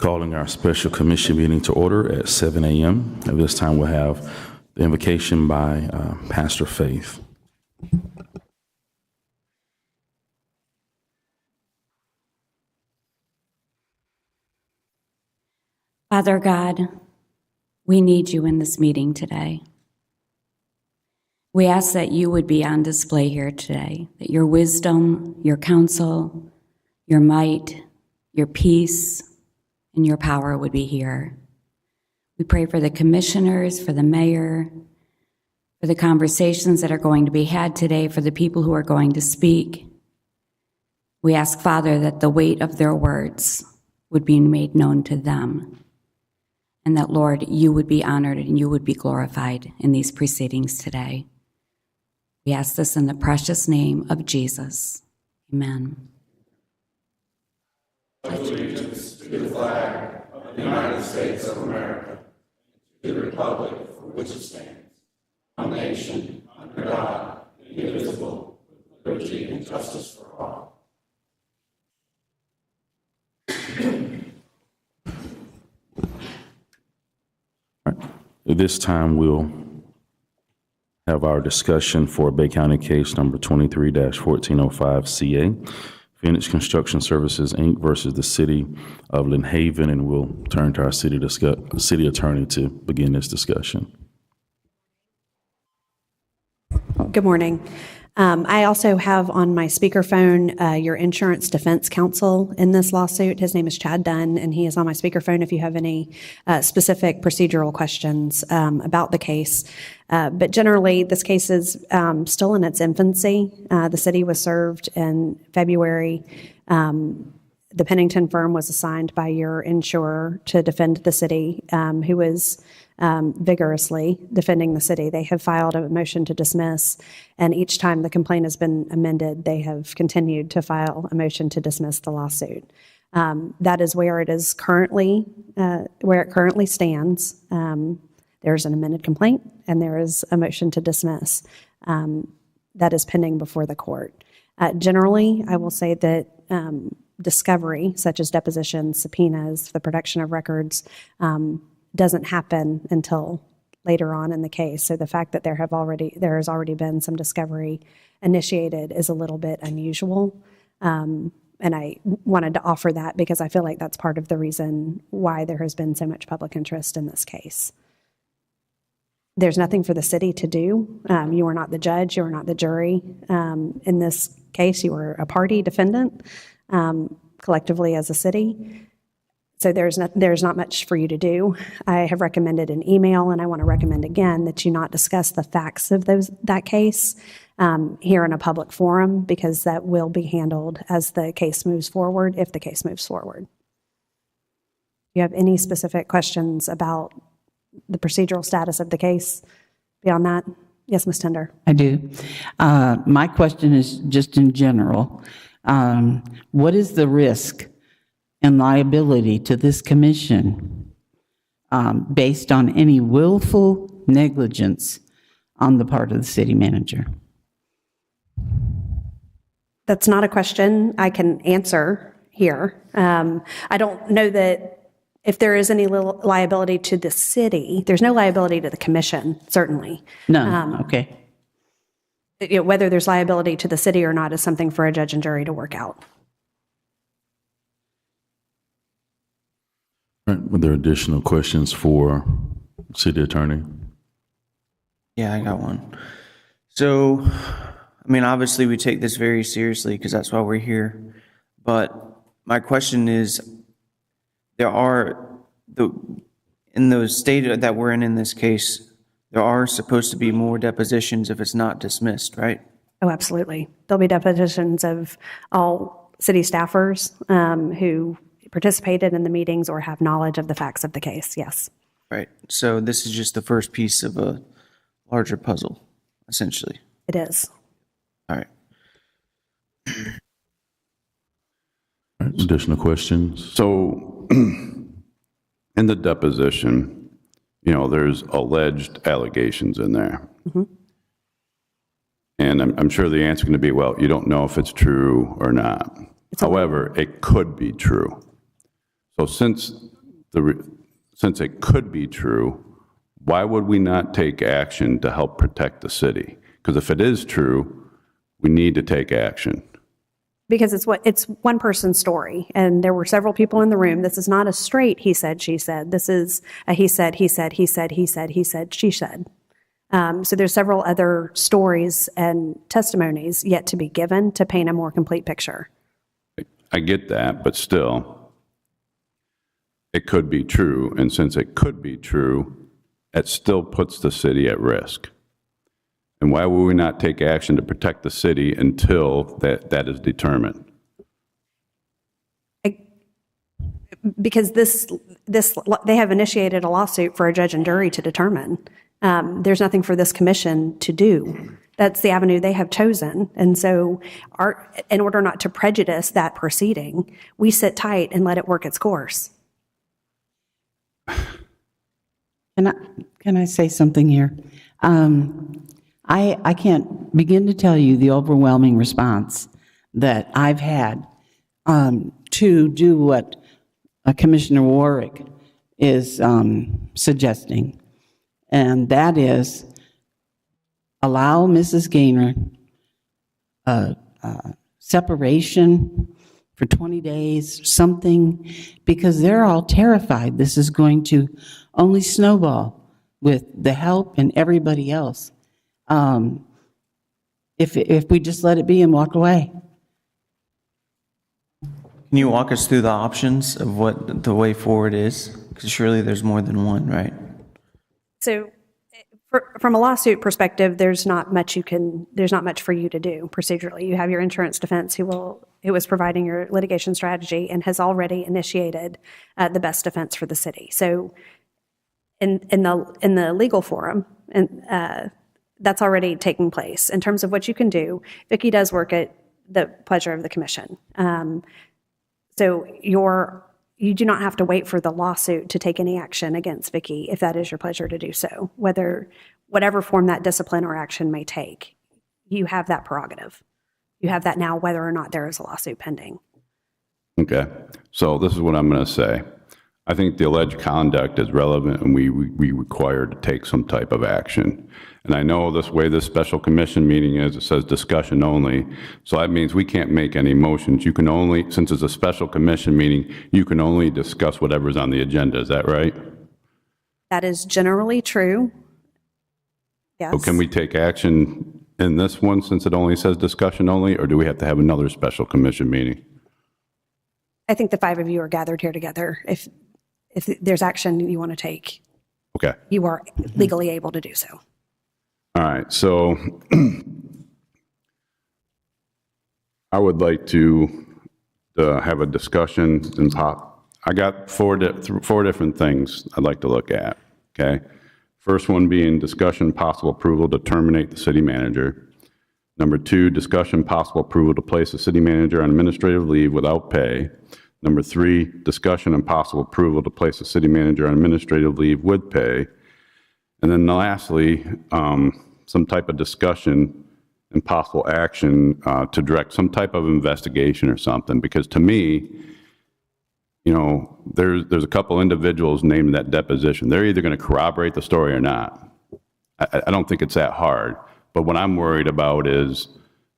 Calling our special commission meeting to order at 7 a.m. At this time, we'll have the invocation by Pastor Faith. Father God, we need you in this meeting today. We ask that you would be on display here today, that your wisdom, your counsel, your might, your peace, and your power would be here. We pray for the commissioners, for the mayor, for the conversations that are going to be had today, for the people who are going to speak. We ask, Father, that the weight of their words would be made known to them, and that, Lord, you would be honored and you would be glorified in these proceedings today. We ask this in the precious name of Jesus. Amen. Allegiance to the flag of the United States of America, to the republic for which it stands, one nation, under God, indivisible, with liberty and justice for all. At this time, we'll have our discussion for Bay County case number 23-1405 CA. Phoenix Construction Services, Inc. versus the City of Lynn Haven, and we'll turn to our city attorney to begin this discussion. Good morning. I also have on my speakerphone your insurance defense counsel in this lawsuit. His name is Chad Dunn, and he is on my speakerphone if you have any specific procedural questions about the case. But generally, this case is still in its infancy. The city was served in February. The Pennington firm was assigned by your insurer to defend the city, who was vigorously defending the city. They have filed a motion to dismiss, and each time the complaint has been amended, they have continued to file a motion to dismiss the lawsuit. That is where it is currently, where it currently stands. There's an amended complaint, and there is a motion to dismiss that is pending before the court. Generally, I will say that discovery, such as depositions, subpoenas, the production of records, doesn't happen until later on in the case. So the fact that there has already been some discovery initiated is a little bit unusual. And I wanted to offer that because I feel like that's part of the reason why there has been so much public interest in this case. There's nothing for the city to do. You are not the judge. You are not the jury. In this case, you are a party defendant, collectively as a city. So there's not much for you to do. I have recommended an email, and I want to recommend again that you not discuss the facts of that case here in a public forum, because that will be handled as the case moves forward, if the case moves forward. Do you have any specific questions about the procedural status of the case beyond that? Yes, Ms. Tender. I do. My question is just in general. What is the risk and liability to this commission based on any willful negligence on the part of the city manager? That's not a question I can answer here. I don't know that if there is any liability to the city. There's no liability to the commission, certainly. None, okay. Whether there's liability to the city or not is something for a judge and jury to work out. All right, were there additional questions for city attorney? Yeah, I got one. So, I mean, obviously we take this very seriously because that's why we're here. But my question is, in the state that we're in this case, there are supposed to be more depositions if it's not dismissed, right? Oh, absolutely. There'll be depositions of all city staffers who participated in the meetings or have knowledge of the facts of the case, yes. Right. So this is just the first piece of a larger puzzle, essentially. It is. All right. Additional questions? So, in the deposition, there's alleged allegations in there. Mm-hmm. And I'm sure the answer is going to be, well, you don't know if it's true or not. However, it could be true. So since since it could be true, why would we not take action to help protect the city? Because if it is true, we need to take action. Because it's one person's story, and there were several people in the room. This is not a straight he said, she said. This is a he said, he said, he said, he said, he said, she said. So there's several other stories and testimonies yet to be given to paint a more complete picture. I get that, but still, it could be true. And since it could be true, it still puts the city at risk. And why will we not take action to protect the city until that is determined? Because they have initiated a lawsuit for a judge and jury to determine. There's nothing for this commission to do. That's the avenue they have chosen. And so in order not to prejudice that proceeding, we sit tight and let it work its course. Can I say something here? I can't begin to tell you the overwhelming response that I've had to do what Commissioner Warwick is suggesting, and that is allow Mrs. Gaynor separation for 20 days, something, because they're all terrified this is going to only snowball with the help and everybody else. If we just let it be and walk away. Can you walk us through the options of what the way forward is? Because surely there's more than one, right? So from a lawsuit perspective, there's not much for you to do procedurally. You have your insurance defense who is providing your litigation strategy and has already initiated the best defense for the city. So in the legal forum, and that's already taking place. In terms of what you can do, Vicki does work at the pleasure of the commission. So you do not have to wait for the lawsuit to take any action against Vicki if that is your pleasure to do so. Whatever form that discipline or action may take, you have that prerogative. You have that now whether or not there is a lawsuit pending. Okay, so this is what I'm going to say. I think the alleged conduct is relevant and we require to take some type of action. And I know this way this special commission meeting is, it says discussion only. So that means we can't make any motions. You can only, since it's a special commission meeting, you can only discuss whatever's on the agenda. Is that right? That is generally true. Yes. So can we take action in this one since it only says discussion only, or do we have to have another special commission meeting? I think the five of you are gathered here together. If there's action you want to take, Okay. you are legally able to do so. All right, so I would like to have a discussion and I got four different things I'd like to look at, okay? First one being discussion, possible approval to terminate the city manager. Number two, discussion, possible approval to place the city manager on administrative leave without pay. Number three, discussion and possible approval to place the city manager on administrative leave with pay. And then lastly, some type of discussion and possible action to direct some type of investigation or something. Because to me, you know, there's a couple individuals named in that deposition. They're either going to corroborate the story or not. I don't think it's that hard. But what I'm worried about is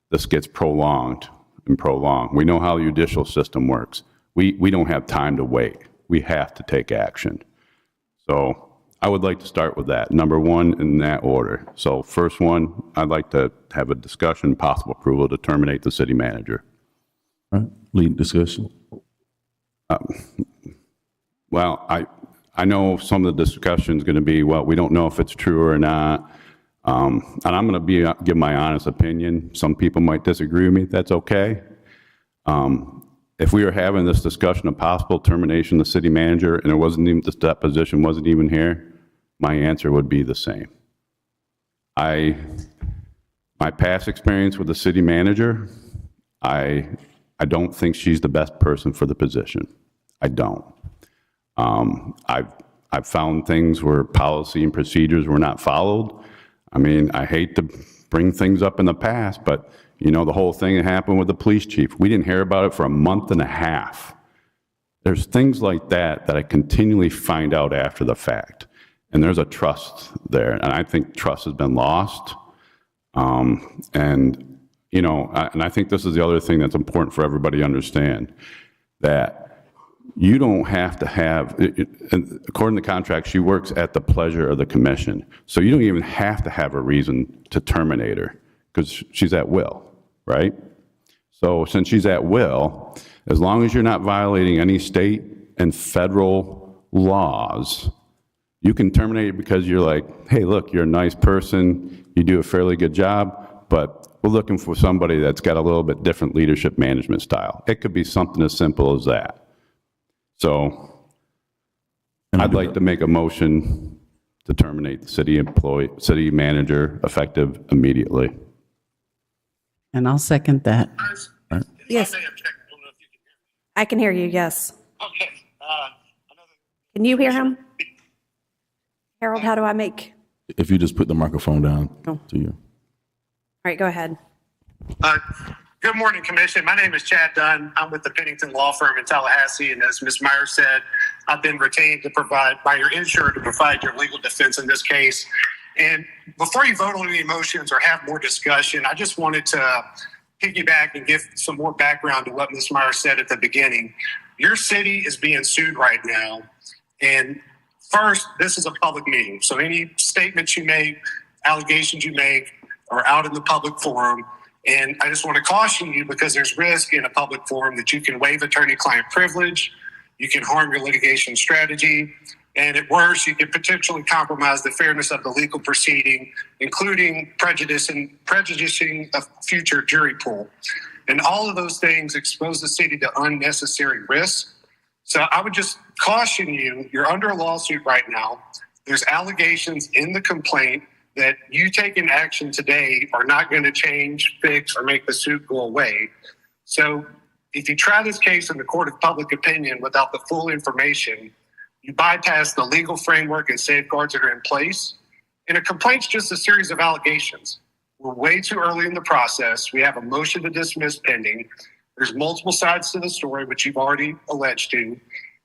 this gets prolonged and prolonged. We know how the judicial system works. We don't have time to wait. We have to take action. So I would like to start with that. Number one in that order. So first one, I'd like to have a discussion, possible approval to terminate the city manager. All right, lead discussion. Well, I know some of the discussion is going to be, well, we don't know if it's true or not. And I'm going to give my honest opinion. Some people might disagree with me. That's okay. If we were having this discussion of possible termination of the city manager and it wasn't even, this deposition wasn't even here, my answer would be the same. My past experience with the city manager, I don't think she's the best person for the position. I don't. I've found things where policy and procedures were not followed. I mean, I hate to bring things up in the past, but you know, the whole thing that happened with the police chief, we didn't hear about it for a month and a half. There's things like that that I continually find out after the fact. And there's a trust there. And I think trust has been lost. And, you know, and I think this is the other thing that's important for everybody to understand, that you don't have to have, according to the contract, she works at the pleasure of the commission. So you don't even have to have a reason to terminate her because she's at will, right? So since she's at will, as long as you're not violating any state and federal laws, you can terminate it because you're like, hey, look, you're a nice person, you do a fairly good job, but we're looking for somebody that's got a little bit different leadership management style. It could be something as simple as that. So I'd like to make a motion to terminate the city manager effective immediately. And I'll second that. Yes. I can hear you, yes. Okay. Can you hear him? Harold, how do I make? If you just put the microphone down to you. All right, go ahead. Good morning, Commission. My name is Chad Dunn. I'm with the Pennington Law Firm in Tallahassee, and as Ms. Meyer said, I've been retained to provide, by your insurer, to provide your legal defense in this case. And before you vote on any motions or have more discussion, I just wanted to piggyback and give some more background to what Ms. Meyer said at the beginning. Your city is being sued right now, and first, this is a public meeting, so any statements you make, allegations you make, are out in the public forum. And I just want to caution you, because there's risk in a public forum, that you can waive attorney-client privilege, you can harm your litigation strategy, and at worst, you can potentially compromise the fairness of the legal proceeding, including prejudicing a future jury pool. And all of those things expose the city to unnecessary risk. So I would just caution you, you're under a lawsuit right now. There's allegations in the complaint that you taking action today are not going to change, fix, or make the suit go away. So if you try this case in the court of public opinion without the full information, you bypass the legal framework and safeguards that are in place. And a complaint's just a series of allegations. We're way too early in the process. We have a motion to dismiss pending. There's multiple sides to the story, which you've already alleged to.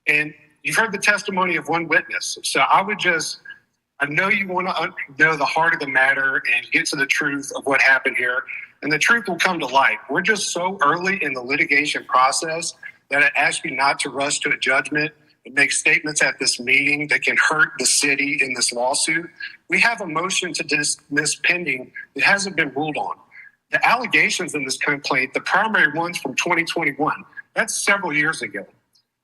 And you've heard the testimony of one witness. So I know you want to know the heart of the matter and get to the truth of what happened here. And the truth will come to light. We're just so early in the litigation process that I ask you not to rush to a judgment and make statements at this meeting that can hurt the city in this lawsuit. We have a motion to dismiss pending that hasn't been ruled on. The allegations in this complaint, the primary ones from 2021, that's several years ago.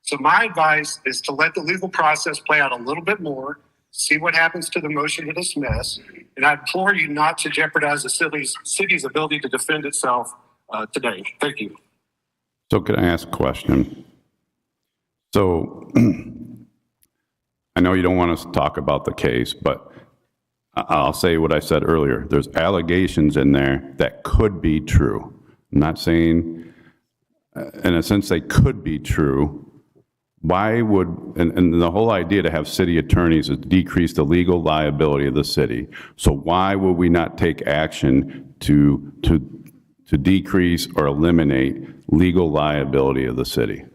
So my advice is to let the legal process play out a little bit more, see what happens to the motion to dismiss, and I implore you not to jeopardize the city's ability to defend itself today. Thank you. So can I ask a question? So I know you don't want us to talk about the case, but I'll say what I said earlier. There's allegations in there that could be true. I'm not saying, in a sense, they could be true. Why would, and the whole idea to have city attorneys is to decrease the legal liability of the city. So why would we not take action to decrease or eliminate legal liability of the city?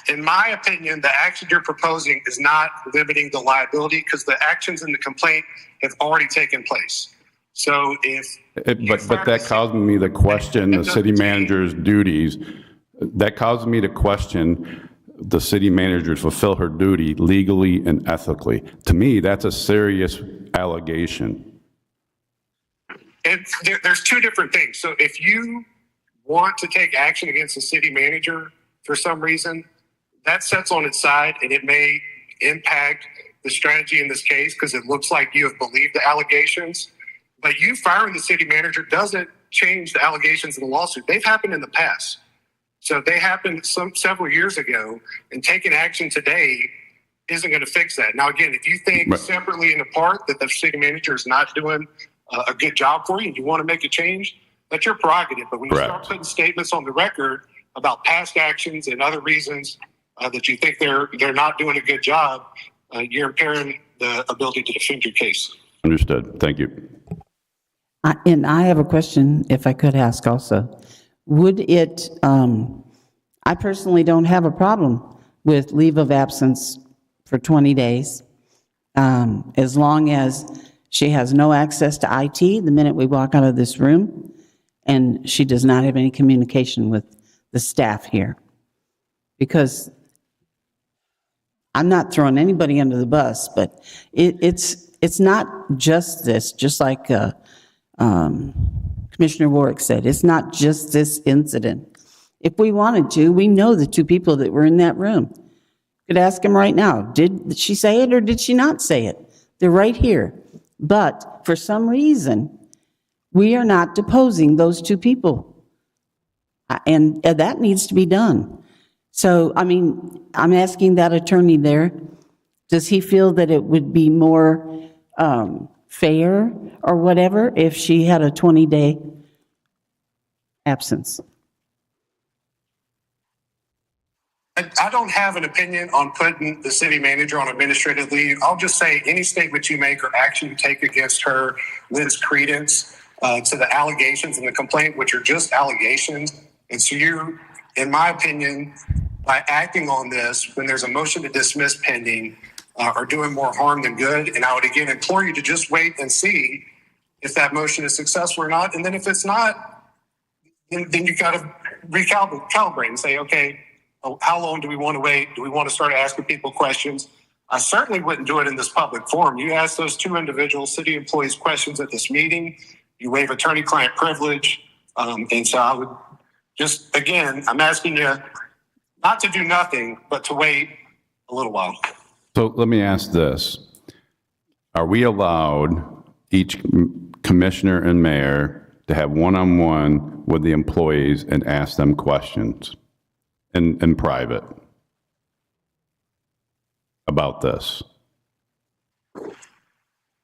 In my opinion, the action you're proposing is not limiting the liability because the actions in the complaint have already taken place. So But that caused me to question the city manager's duties. That caused me to question the city manager to fulfill her duty legally and ethically. To me, that's a serious allegation. And there's two different things. So if you want to take action against the city manager for some reason, that sets on its side, and it may impact the strategy in this case because it looks like you have believed the allegations. But you firing the city manager doesn't change the allegations in the lawsuit. They've happened in the past. So they happened several years ago, and taking action today isn't going to fix that. Now, again, if you think separately and apart that the city manager is not doing a good job for you and you want to make a change, that's your prerogative. But when you start putting statements on the record about past actions and other reasons that you think they're not doing a good job, you're impairing the ability to defend your case. Understood. Thank you. And I have a question, if I could ask also. Would it, I personally don't have a problem with leave of absence for 20 days, as long as she has no access to IT the minute we walk out of this room, and she does not have any communication with the staff here. Because I'm not throwing anybody under the bus, but it's not just this, just like Commissioner Warwick said, it's not just this incident. If we wanted to, we know the two people that were in that room. Could ask them right now, did she say it or did she not say it? They're right here. But for some reason, we are not deposing those two people. And that needs to be done. So, I mean, I'm asking that attorney there, does he feel that it would be more fair or whatever if she had a 20-day absence? I don't have an opinion on putting the city manager on administrative leave. I'll just say any statement you make or action you take against her lends credence to the allegations in the complaint, which are just allegations. And so you, in my opinion, by acting on this, when there's a motion to dismiss pending, are doing more harm than good. And I would again implore you to just wait and see if that motion is successful or not. And then if it's not, then you got to recalibrate and say, okay, how long do we want to wait? Do we want to start asking people questions? I certainly wouldn't do it in this public forum. You ask those two individual city employees questions at this meeting, you waive attorney-client privilege. And so I would just, again, I'm asking you not to do nothing, but to wait a little while. So let me ask this. Are we allowed, each commissioner and mayor, to have one-on-one with the employees and ask them questions in private about this?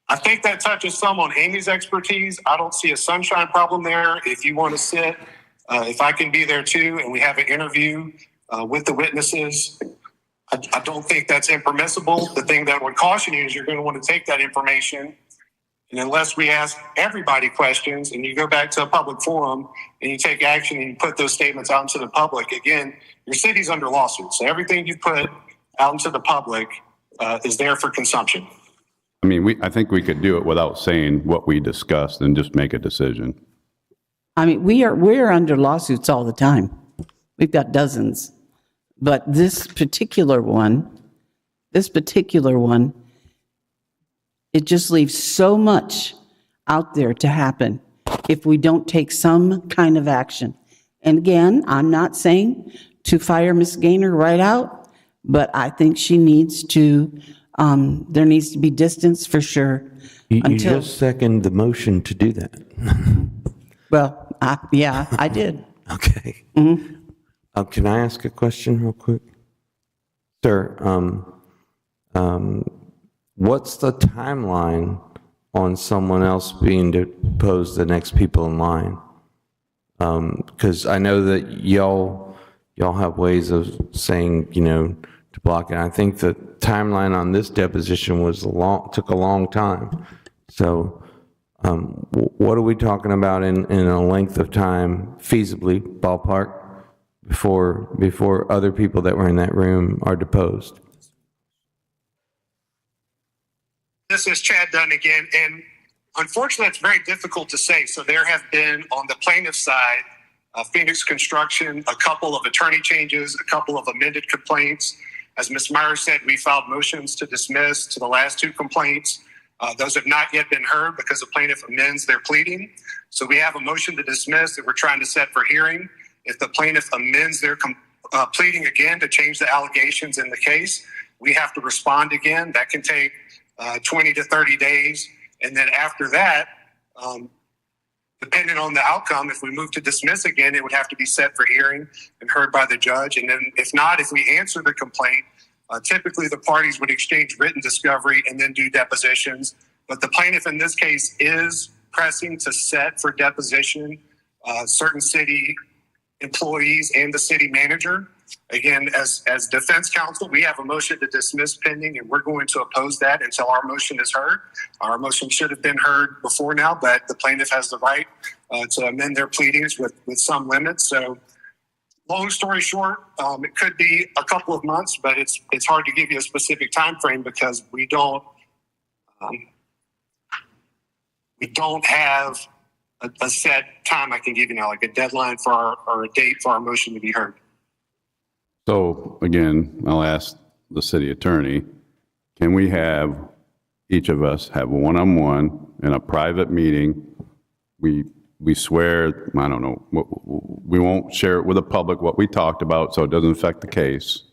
I think that touches some on Amy's expertise. I don't see a sunshine problem there. If you want to sit, if I can be there too, and we have an interview with the witnesses, I don't think that's impermissible. The thing that would caution you is you're going to want to take that information, and unless we ask everybody questions and you go back to a public forum and you take action and you put those statements out into the public, again, your city's under lawsuit. So everything you put out into the public is there for consumption. I mean, I think we could do it without saying what we discussed and just make a decision. I mean, we're under lawsuits all the time. We've got dozens. But this particular one, it just leaves so much out there to happen if we don't take some kind of action. And again, I'm not saying to fire Ms. Gaynor right out, but I think she needs to, there needs to be distance for sure. You just second the motion to do that. Well, yeah, I did. Okay. Can I ask a question real quick? Sir, what's the timeline on someone else being deposed, the next people in line? Because I know that y'all have ways of saying, to block it. I think the timeline on this deposition took a long time. So what are we talking about in a length of time, feasibly, ballpark, before other people that were in that room are deposed? This is Chad Dunn again, and unfortunately, it's very difficult to say. So there have been, on the plaintiff's side, Phoenix Construction, a couple of attorney changes, a couple of amended complaints. As Ms. Myers said, we filed motions to dismiss to the last two complaints. Those have not yet been heard because the plaintiff amends their pleading. So we have a motion to dismiss that we're trying to set for hearing. If the plaintiff amends their pleading again to change the allegations in the case, we have to respond again. That can take 20 to 30 days. And then after that, depending on the outcome, if we move to dismiss again, it would have to be set for hearing and heard by the judge. And then if not, if we answer the complaint, typically the parties would exchange written discovery and then do depositions. But the plaintiff in this case is pressing to set for deposition certain city employees and the city manager. Again, as defense counsel, we have a motion to dismiss pending, and we're going to oppose that until our motion is heard. Our motion should have been heard before now, but the plaintiff has the right to amend their pleadings with some limits. So long story short, it could be a couple of months, but it's hard to give you a specific time frame because we don't have a set time I can give you now, like a deadline for or a date for our motion to be heard. So again, I'll ask the city attorney, can we have, each of us have one-on-one in a private meeting? We swear, I don't know, we won't share it with the public what we talked about so it doesn't affect the case.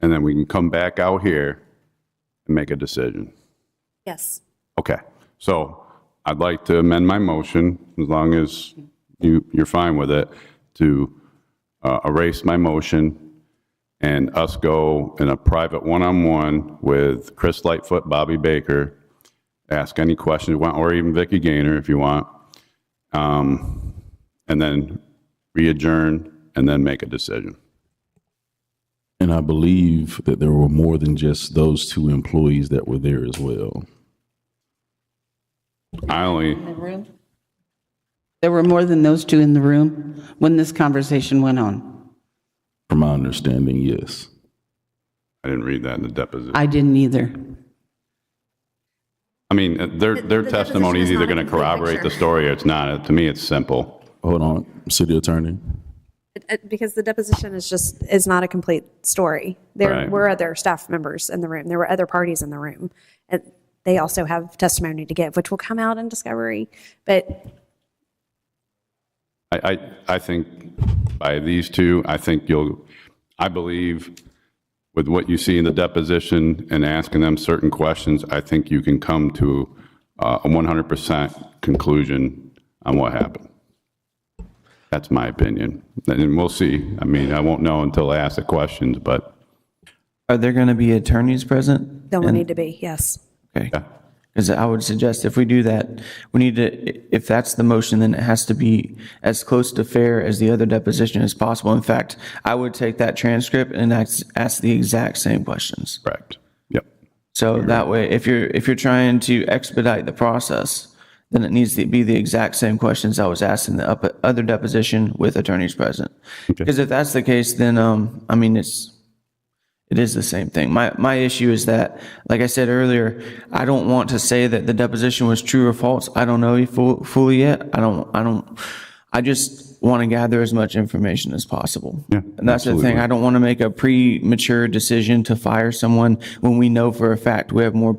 And then we can come back out here and make a decision. Yes. Okay, so I'd like to amend my motion, as long as you're fine with it, to erase my motion and us go in a private one-on-one with Chris Lightfoot, Bobby Baker, ask any questions you want, or even Vicki Gaynor if you want, and then re-adjourn and then make a decision. And I believe that there were more than just those two employees that were there as well. There were more than those two in the room when this conversation went on. From my understanding, yes. I didn't read that in the deposition. I didn't either. I mean, their testimony is either going to corroborate the story or it's not. To me, it's simple. Hold on, city attorney. Because the deposition is not a complete story. There Right. were other staff members in the room. There were other parties in the room. And they also have testimony to give, which will come out in discovery. But I think by these two, I believe with what you see in the deposition and asking them certain questions, I think you can come to a 100% conclusion on what happened. That's my opinion. And we'll see. I mean, I won't know until I ask the questions, but. Are there going to be attorneys present? they'll need to be, yes. Okay. Because I would suggest if we do that, we need to, if that's the motion, then it has to be as close to fair as the other deposition as possible. In fact, I would take that transcript and ask the exact same questions. Correct. Yep. So that way, if you're trying to expedite the process, then it needs to be the exact same questions I was asked in the other deposition with attorneys present. Because if that's the case, then, I mean, it is the same thing. My issue is that, like I said earlier, I don't want to say that the deposition was true or false. I don't know fully yet. I just want to gather as much information as possible. Yeah, and that's absolutely. the thing. I don't want to make a premature decision to fire someone when we know for a fact we have more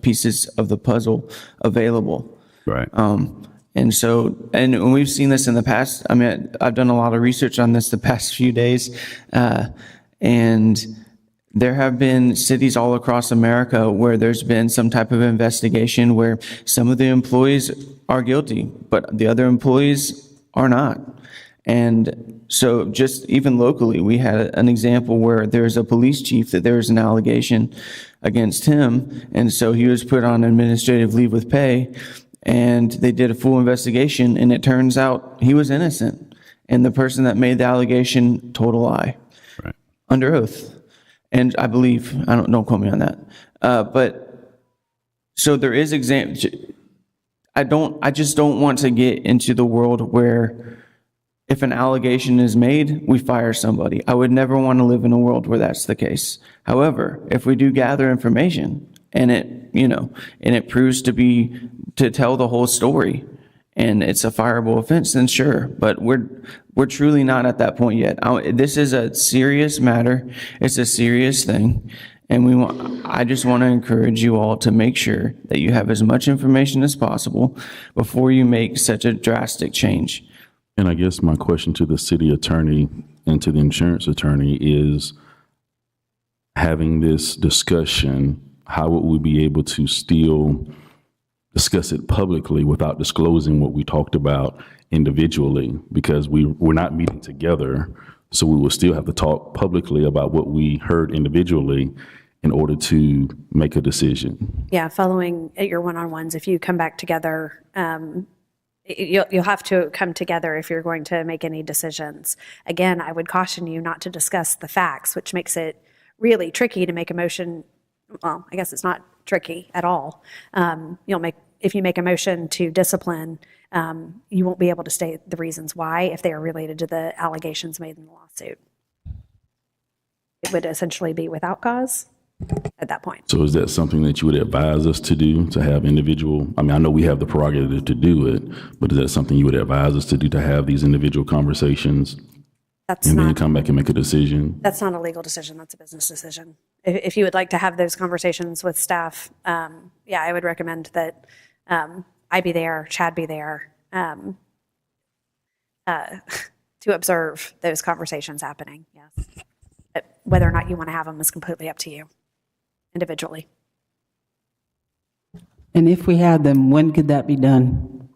pieces of the puzzle available. Right. And so, and we've seen this in the past. I mean, I've done a lot of research on this the past few days, and there have been cities all across America where there's been some type of investigation where some of the employees are guilty, but the other employees are not. And so just even locally, we had an example where there's a police chief that there was an allegation against him. And so he was put on administrative leave with pay, and they did a full investigation, and it turns out he was innocent. And the person that made the allegation told a lie. Right. Under oath. And I believe, don't quote me on that. But so there is I just don't want to get into the world where if an allegation is made, we fire somebody. I would never want to live in a world where that's the case. However, if we do gather information and it proves to tell the whole story, and it's a fireable offense, then sure. But we're truly not at that point yet. This is a serious matter. It's a serious thing. And I just want to encourage you all to make sure that you have as much information as possible before you make such a drastic change. And I guess my question to the city attorney and to the insurance attorney is, having this discussion, how would we be able to still discuss it publicly without disclosing what we talked about individually? Because we're not meeting together, so we will still have to talk publicly about what we heard individually in order to make a decision. Yeah, following at your one-on-ones, if you come back together, you'll have to come together if you're going to make any decisions. Again, I would caution you not to discuss the facts, which makes it really tricky to make a motion. Well, I guess it's not tricky at all. If you make a motion to discipline, you won't be able to state the reasons why if they are related to the allegations made in the lawsuit. It would essentially be without cause at that point. So is that something that you would advise us to do, to have individual, I mean, I know we have the prerogative to do it, but is that something you would advise us to do, to have these individual conversations? That's And then not, come back and make a decision? that's not a legal decision, that's a business decision. If you would like to have those conversations with staff, yeah, I would recommend that I be there, Chad be there, to observe those conversations happening, yes. But whether or not you want to have them is completely up to you individually. And if we had them, when could that be done?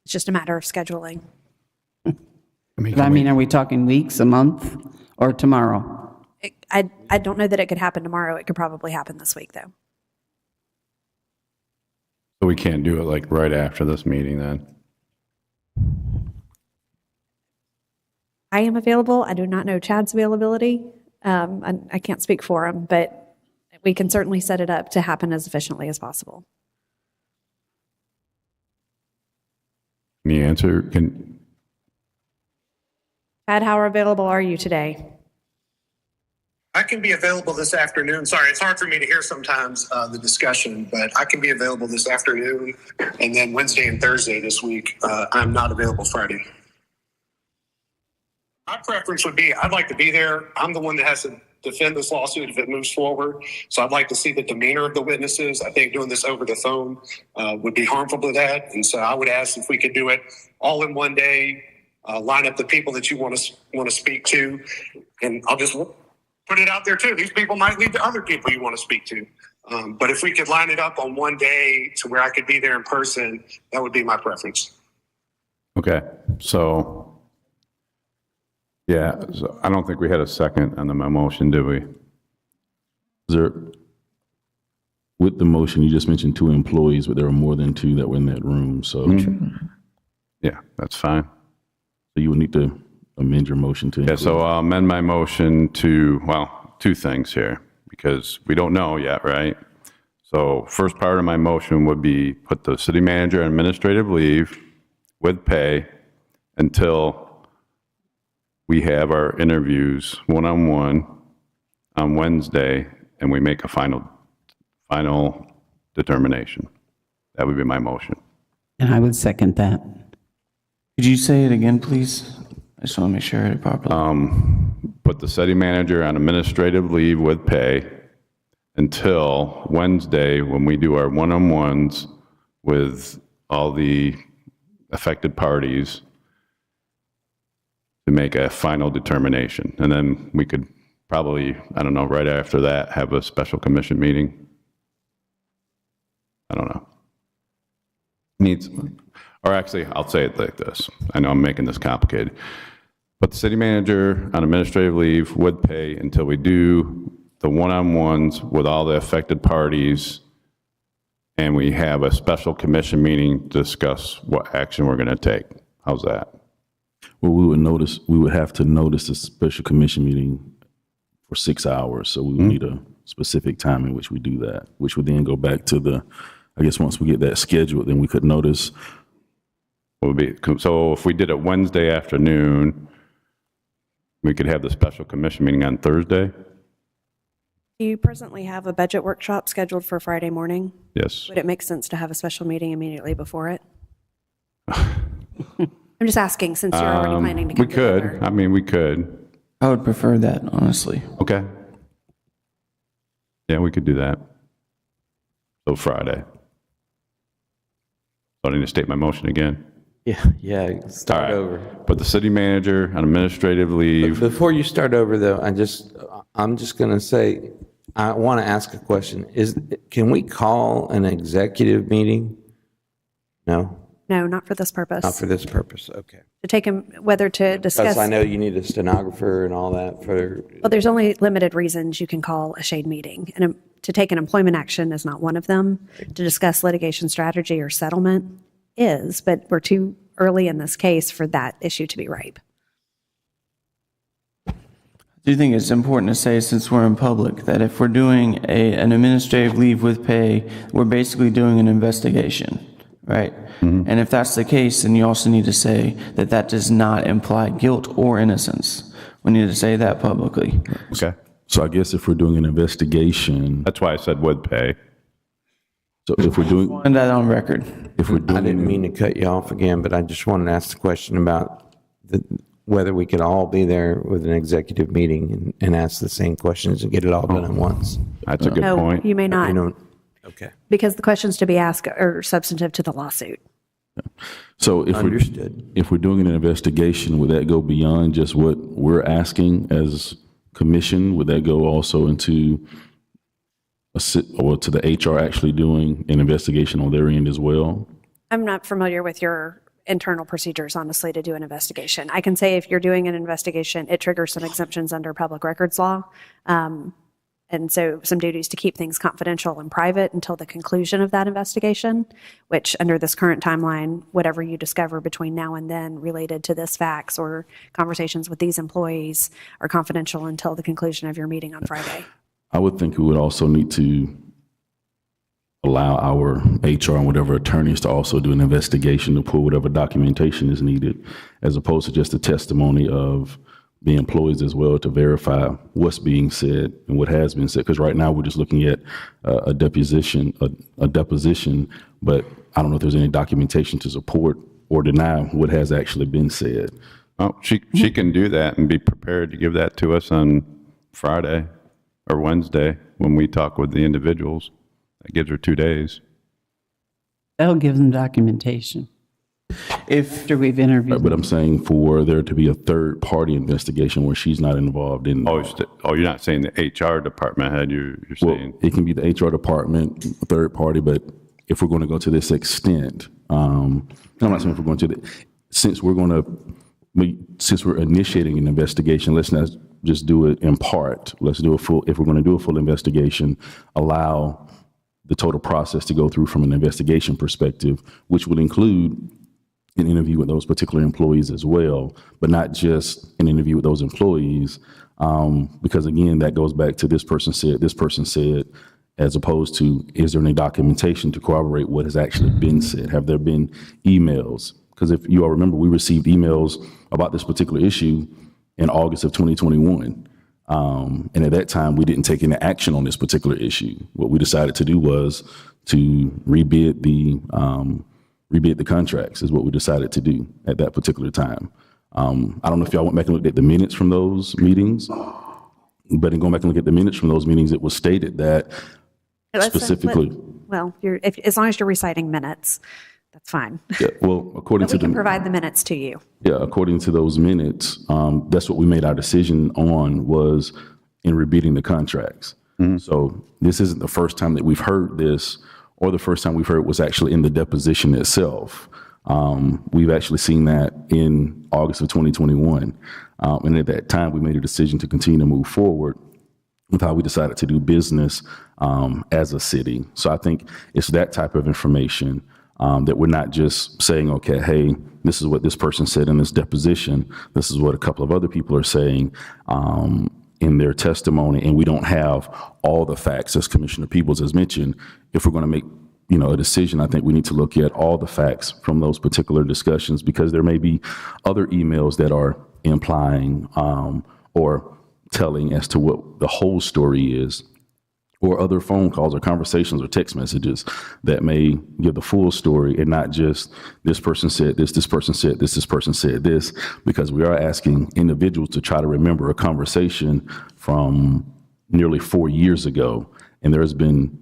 It's just a matter of scheduling. I mean, are we talking weeks, a month, or tomorrow? I don't know that it could happen tomorrow. It could probably happen this week, though. So we can't do it like right after this meeting then? I am available. I do not know Chad's availability. I can't speak for him, but we can certainly set it up to happen as efficiently as possible. Any answer? Chad, how available are you today? I can be available this afternoon. Sorry, it's hard for me to hear sometimes the discussion, but I can be available this afternoon, and then Wednesday and Thursday this week. I'm not available Friday. My preference would be I'd like to be there. I'm the one that has to defend this lawsuit if it moves forward. So I'd like to see the demeanor of the witnesses. I think doing this over the phone would be harmful to that. And so I would ask if we could do it all in one day, line up the people that you want to speak to. And I'll just put it out there too. These people might lead to other people you want to speak to. But if we could line it up on one day to where I could be there in person, that would be my preference. Okay, so, yeah, so I don't think we had a second on the motion, did we? Is there, with the motion, you just mentioned 2 employees, but there were more than 2 that were in that room, so. Yeah, that's fine. So you would need to amend your motion to Yeah, include. so I'll amend my motion to, well, 2 things here, because we don't know yet, right? So first part of my motion would be put the city manager on administrative leave with pay until we have our interviews one-on-one on Wednesday, and we make a final determination. That would be my motion. And I would second that. Could you say it again, please? I just want to make sure I heard it properly. Put the city manager on administrative leave with pay until Wednesday, when we do our one-on-ones with all the affected parties to make a final determination. And then we could probably, I don't know, right after that, have a special commission meeting. I don't know. Needs, or actually, I'll say it like this. I know I'm making this complicated. Put the city manager on administrative leave with pay until we do the one-on-ones with all the affected parties, and we have a special commission meeting to discuss what action we're going to take. How's that? Well, we would have to notice a special commission meeting for 6 hours, so we would need a specific time in which we do that, which would then go back to the, I guess once we get that scheduled, then we could notice. So if we did it Wednesday afternoon, we could have the special commission meeting on Thursday? Do you presently have a budget workshop scheduled for Friday morning? Yes. Would it make sense to have a special meeting immediately before it? I'm just asking, since you're already planning to come We could. together. I mean, we could. I would prefer that, honestly. Okay. Yeah, we could do that. So Friday. So I need to state my motion again. Yeah, start over. Put the city manager on administrative leave. Before you start over, though, I'm just going to say, I want to ask a question. Can we call an executive meeting? No, No, not for this purpose. not for this purpose. Okay. To take him, whether to discuss. Because I know you need a stenographer and all that for, Well, there's only limited reasons you can call a shade meeting. And to take an employment action is not one of them. To discuss litigation strategy or settlement is, but we're too early in this case for that issue to be ripe. I do think it's important to say, since we're in public, that if we're doing an administrative leave with pay, we're basically doing an investigation. right? And if that's the case, then you also need to say that that does not imply guilt or innocence. We need to say that publicly. Okay. So I guess if we're doing an investigation, That's why I said would pay. so if we're doing, And that on record. if we're I doing, didn't mean to cut you off again, but I just wanted to ask the question about whether we could all be there with an executive meeting and ask the same questions and get it all done at once. That's a good No, point. you may not, You know, okay, because the questions to be asked are substantive to the lawsuit. so understood. if we're doing an investigation, would that go beyond just what we're asking as commission? Would that go also into or to the HR actually doing an investigation on their end as well? I'm not familiar with your internal procedures, honestly, to do an investigation. I can say if you're doing an investigation, it triggers some exemptions under public records law. And so some duties to keep things confidential and private until the conclusion of that investigation, which under this current timeline, whatever you discover between now and then related to this fax or conversations with these employees are confidential until the conclusion of your meeting on Friday. I would think we would also need to allow our HR and whatever attorneys to also do an investigation to pull whatever documentation is needed, as opposed to just a testimony of the employees as well to verify what's being said and what has been said. Because right now we're just looking at a deposition, but I don't know if there's any documentation to support or deny what has actually been said. Oh, she can do that and be prepared to give that to us on Friday or Wednesday when we talk with the individuals. That gives her 2 days. That'll give them documentation after we've interviewed. But I'm saying for there to be a third-party investigation where she's not involved in. Oh, you're not saying the HR department head, you're Well, saying, it can be the HR department, third party, but if we're going to go to this extent, I'm not saying if we're going to, since we're initiating an investigation, let's not just do it in part. Let's do if we're going to do a full investigation, allow the total process to go through from an investigation perspective, which would include an interview with those particular employees as well, but not just an interview with those employees, because again, that goes back to this person said, as opposed to, is there any documentation to corroborate what has actually been said? Have there been emails? Because if you all remember, we received emails about this particular issue in August of 2021. And at that time, we didn't take any action on this particular issue. What we decided to do was to rebid the contracts is what we decided to do at that particular time. I don't know if y'all went back and looked at the minutes from those meetings, but in going back and look at the minutes from those meetings, it was stated that specifically. Well, as long as you're reciting minutes, that's fine. Yeah, well, according But we to can the, provide the minutes to you. yeah, according to those minutes, that's what we made our decision on, was in rebidding the contracts. So this isn't the first time that we've heard this, or the first time we've heard it was actually in the deposition itself. We've actually seen that in August of 2021. And at that time, we made a decision to continue to move forward with how we decided to do business as a city. So I think it's that type of information that we're not just saying, okay, hey, this is what this person said in this deposition. This is what a couple of other people are saying in their testimony, and we don't have all the facts, as Commissioner Peebles has mentioned. If we're going to make a decision, I think we need to look at all the facts from those particular discussions, because there may be other emails that are implying or telling as to what the whole story is, or other phone calls or conversations or text messages that may give the full story and not just this person said this person said this person said this, because we are asking individuals to try to remember a conversation from nearly 4 years ago. And there has been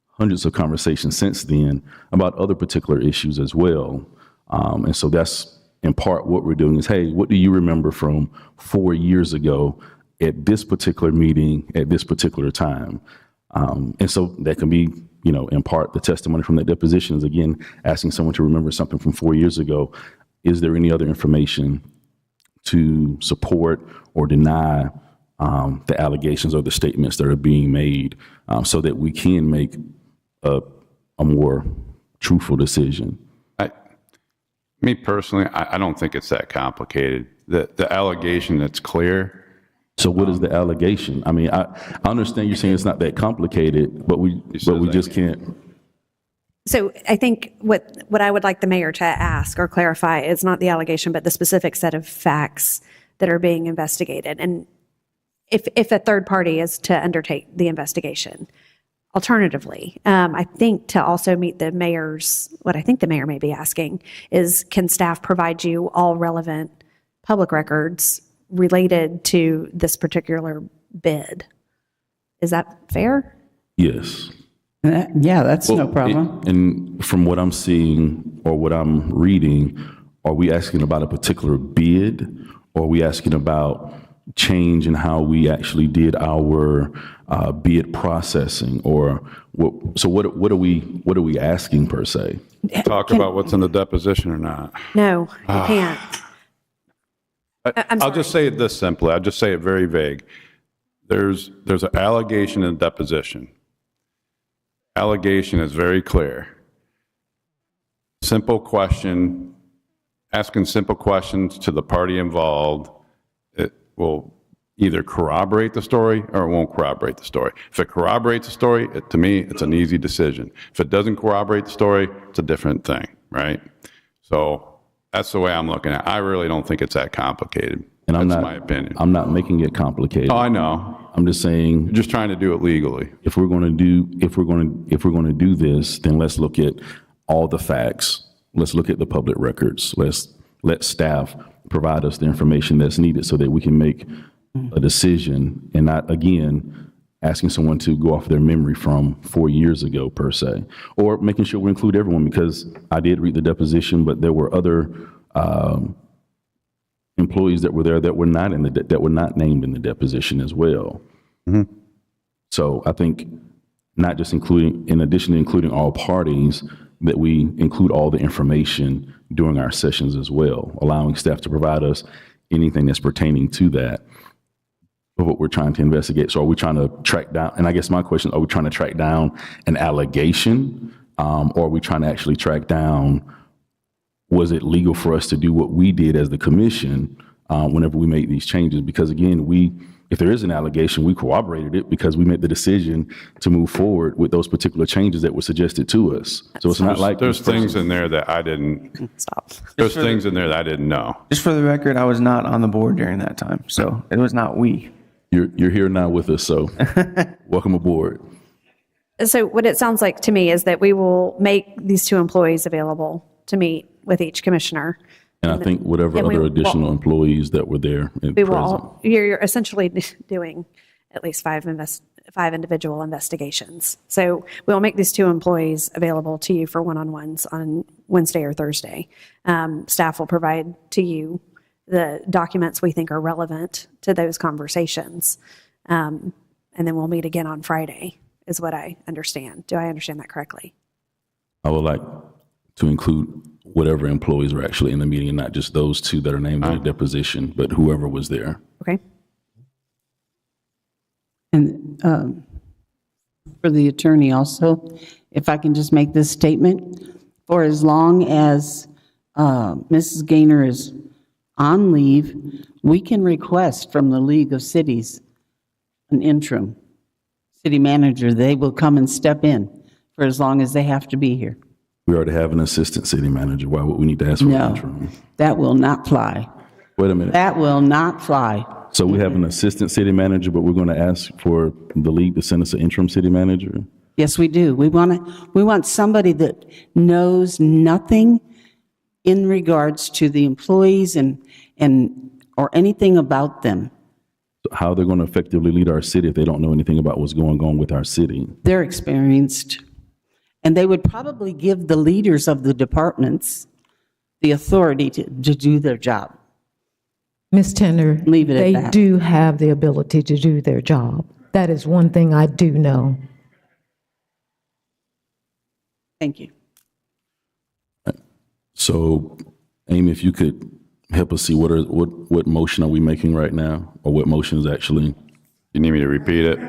hundreds of conversations since then about other particular issues as well. And so that's in part what we're doing is, hey, what do you remember from 4 years ago at this particular meeting at this particular time? And so that can be, in part the testimony from that deposition is, again, asking someone to remember something from 4 years ago. Is there any other information to support or deny the allegations or the statements that are being made, so that we can make a more truthful decision? me personally, I don't think it's that complicated. The allegation that's clear. So what is the allegation? I mean, I understand you're saying it's not that complicated, but we just can't. So I think what I would like the mayor to ask or clarify is not the allegation, but the specific set of facts that are being investigated. And if a third party is to undertake the investigation. Alternatively, I think to also meet the mayor's, what I think the mayor may be asking is, can staff provide you all relevant public records related to this particular bid? Is that fair? Yes. Yeah, that's no Well, problem. And from what I'm seeing or what I'm reading, are we asking about a particular bid, or are we asking about change in how we actually did our bid processing, or what? So what are we asking per se? Talk about what's in the deposition or not. No, you can't. I'm I'll just say it this simply. I'll just say it very vague. There's an allegation in the deposition. Allegation is very clear. Simple question, asking simple questions to the party involved, it will either corroborate the story or it won't corroborate the story. If it corroborates the story, to me, it's an easy decision. If it doesn't corroborate the story, it's a different thing, right? So that's the way I'm looking at it. I really don't think it's that complicated. And That's my opinion. I'm not making it complicated. Oh, I know. I'm just saying, You're just trying to do it legally. if we're going to do this, then let's look at all the facts. Let's look at the public records. Let's let staff provide us the information that's needed so that we can make a decision, and not, again, asking someone to go off their memory from 4 years ago per se, or making sure we include everyone, because I did read the deposition, but there were other employees that were there that were not named in the deposition as well. So I think not just in addition to including all parties, that we include all the information during our sessions as well, allowing staff to provide us anything that's pertaining to that, of what we're trying to investigate. So are we trying to track down, and I guess my question, are we trying to track down an allegation, or are we trying to actually track down, was it legal for us to do what we did as the commission whenever we made these changes? Because again, if there is an allegation, we corroborated it because we made the decision to move forward with those particular changes that were suggested to us. So it's not like There's things in there that I didn't, Stop. there's things in there that I didn't know. Just for the record, I was not on the board during that time, so it was not we. you're here now with us, so welcome aboard. So what it sounds like to me is that we will make these two employees available to meet with each commissioner. And I think whatever And we other will- additional employees that were there and We will present. all, you're essentially doing at least five individual investigations. So we'll make these two employees available to you for one-on-ones on Wednesday or Thursday. Staff will provide to you the documents we think are relevant to those conversations. And then we'll meet again on Friday, is what I understand. Do I understand that correctly? I would like to include whatever employees were actually in the meeting, and not just those two that are named in the deposition, but whoever was there. Okay? And for the attorney also, if I can just make this statement, for as long as Mrs. Gaynor is on leave, we can request from the League of Cities an interim city manager. They will come and step in for as long as they have to be here. We already have an assistant city manager. Why would we need to ask for an No, interim? that will not fly. Wait a minute. That will not fly. So we have an assistant city manager, but we're going to ask for the league to send us an interim city manager? Yes, we do. We want somebody that knows nothing in regards to the employees or anything about them. How they're going to effectively lead our city if they don't know anything about what's going on with our city? They're experienced. And they would probably give the leaders of the departments the authority to do their job. Ms. Tenner, Leave it at they that. do have the ability to do their job. That is one thing I do know. Thank you. So, Amy, if you could help us see what motion are we making right now, or what motion is actually? You need me to repeat it?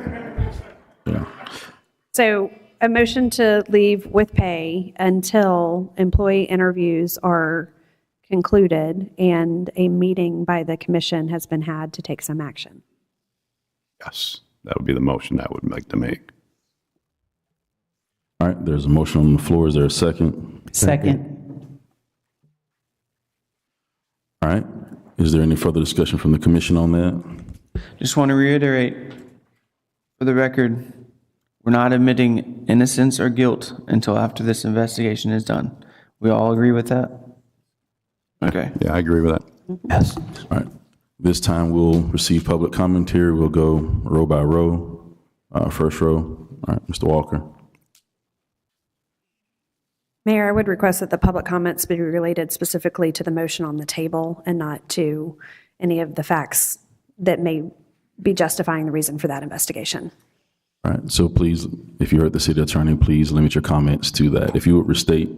Yeah. So a motion to leave with pay until employee interviews are concluded and a meeting by the commission has been had to take some action. Yes, that would be the motion I would like to make. All right, there's a motion on the floor. Is there a second? Second. All right. Is there any further discussion from the commission on that? Just want to reiterate, for the record, we're not admitting innocence or guilt until after this investigation is done. We all agree with that? Okay. Yeah, I agree with that. Yes. All right. This time we'll receive public commentary. We'll go row by row. First row. All right, Mr. Walker. Mayor, I would request that the public comments be related specifically to the motion on the table and not to any of the facts that may be justifying the reason for that investigation. All right, so please, if you heard the city attorney, please limit your comments to that. If you would restate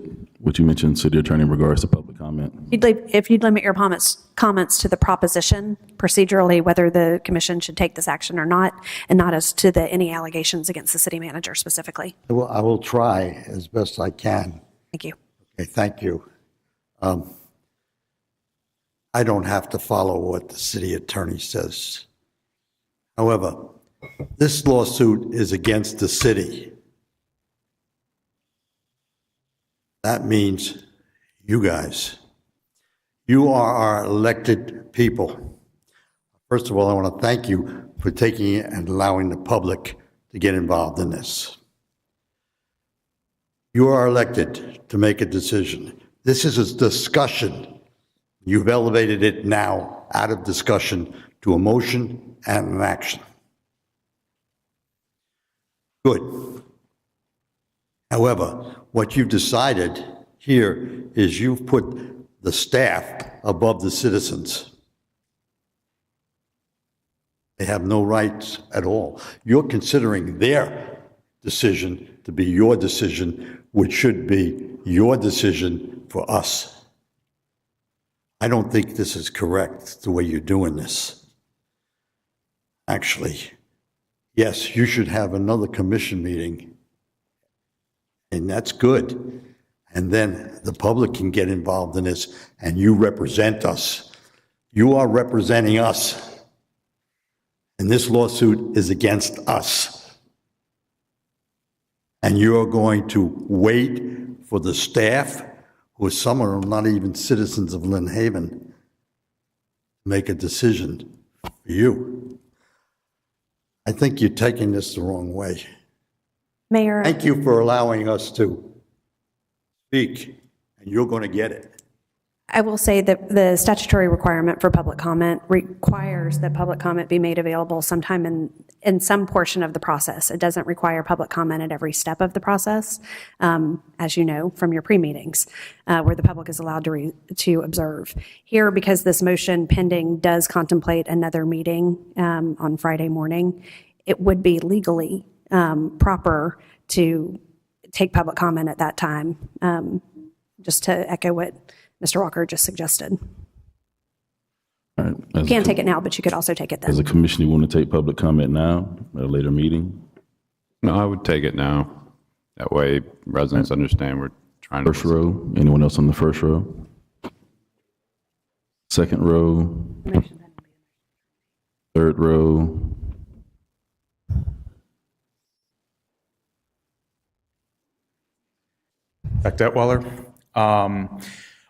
what you mentioned, city attorney, in regards to public comment. If you'd limit your comments to the proposition procedurally, whether the commission should take this action or not, and not as to any allegations against the city manager specifically. I will try as best I can. Thank you. Okay, thank you. I don't have to follow what the city attorney says. However, this lawsuit is against the city. That means you guys. You are our elected people. First of all, I want to thank you for taking it and allowing the public to get involved in this. You are elected to make a decision. This is a discussion. You've elevated it now out of discussion to a motion and an action. Good. However, what you've decided here is you've put the staff above the citizens. They have no rights at all. You're considering their decision to be your decision, which should be your decision for us. I don't think this is correct, the way you're doing this. Actually, yes, you should have another commission meeting, and that's good. And then the public can get involved in this, and you represent us. You are representing us, and this lawsuit is against us. And you're going to wait for the staff, who some of them not even citizens of Lynn Haven, to make a decision for you. I think you're taking this the wrong way. Mayor. Thank you for allowing us to speak, and you're going to get it. I will say that the statutory requirement for public comment requires that public comment be made available sometime in some portion of the process. It doesn't require public comment at every step of the process, as you know from your pre-meetings, where the public is allowed to observe. Here, because this motion pending does contemplate another meeting on Friday morning, it would be legally proper to take public comment at that time, just to echo what Mr. Walker just suggested. All right. You can't take it now, but you could also take it then. As a commission, you want to take public comment now at a later meeting? No, I would take it now. That way residents understand we're trying to. First row. Anyone else on the first row? Second row. Third row. Dr. Detweiler.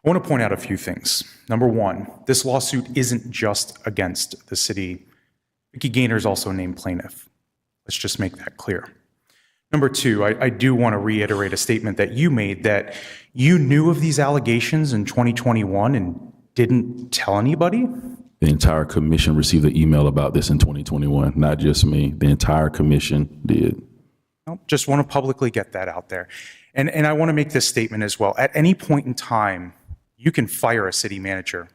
I want to point out a few things. Number one, this lawsuit isn't just against the city. Vicky Gaynor is also named plaintiff. Let's just make that clear. Number two, I do want to reiterate a statement that you made, that you knew of these allegations in 2021 and didn't tell anybody. The entire commission received an email about this in 2021, not just me. The entire commission did. Just want to publicly get that out there. And I want to make this statement as well. At any point in time, you can fire a city manager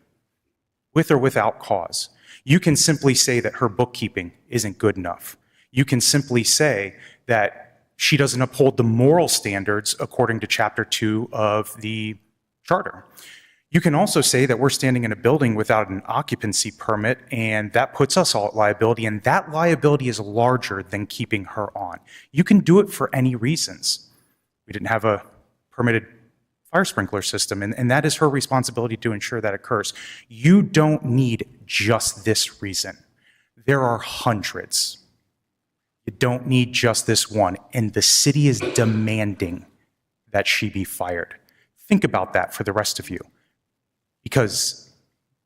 with or without cause. You can simply say that her bookkeeping isn't good enough. You can simply say that she doesn't uphold the moral standards according to Chapter 2 of the Charter. You can also say that we're standing in a building without an occupancy permit, and that puts us all at liability, and that liability is larger than keeping her on. You can do it for any reasons. We didn't have a permitted fire sprinkler system, and that is her responsibility to ensure that occurs. You don't need just this reason. There are hundreds. You don't need just this one. And the city is demanding that she be fired. Think about that for the rest of you, because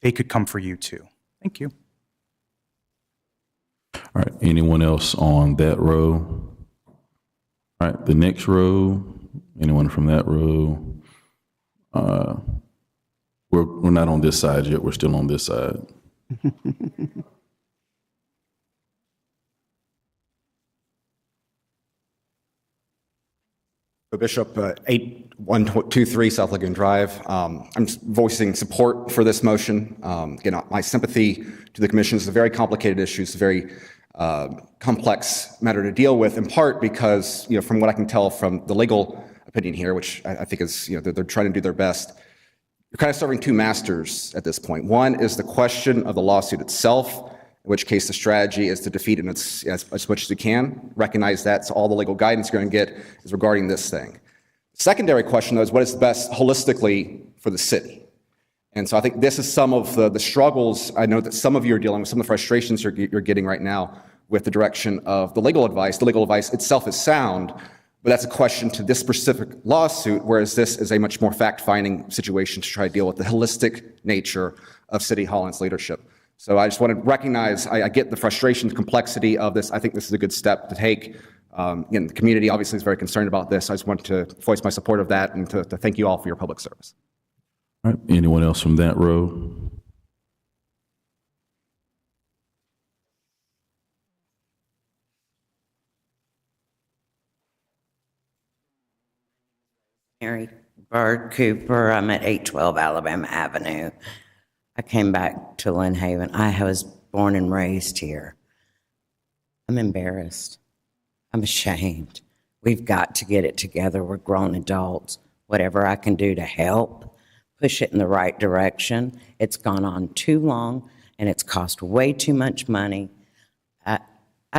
they could come for you too. Thank you. All right, anyone else on that row? All right, the next row, anyone from that row? We're not on this side yet, we're still on this side. Bishop, 8123 South Lagoon Drive. I'm voicing support for this motion. Again, my sympathy to the commission. It's a very complicated issue. It's a very complex matter to deal with, in part because, from what I can tell from the legal opinion here, which I think is, they're trying to do their best, you're kind of serving two masters at this point. One is the question of the lawsuit itself, in which case the strategy is to defeat it as much as you can. Recognize that, so all the legal guidance you're going to get is regarding this thing. The secondary question, though, is what is best holistically for the city. And so I think this is some of the struggles I know that some of you are dealing with, some of the frustrations you're getting right now with the direction of the legal advice. The legal advice itself is sound, but that's a question to this specific lawsuit, whereas this is a much more fact-finding situation to try to deal with the holistic nature of City Hall and its leadership. So I just want to recognize, I get the frustration, the complexity of this. I think this is a good step to take. Again, the community obviously is very concerned about this. I just want to voice my support of that and to thank you all for your public service. All right, anyone else from that row? Mary Bird Cooper. I'm at 812 Alabama Avenue. I came back to Lynn Haven. I was born and raised here. I'm embarrassed. I'm ashamed. We've got to get it together. We're grown adults. Whatever I can do to help push it in the right direction. It's gone on too long, and it's cost way too much money. I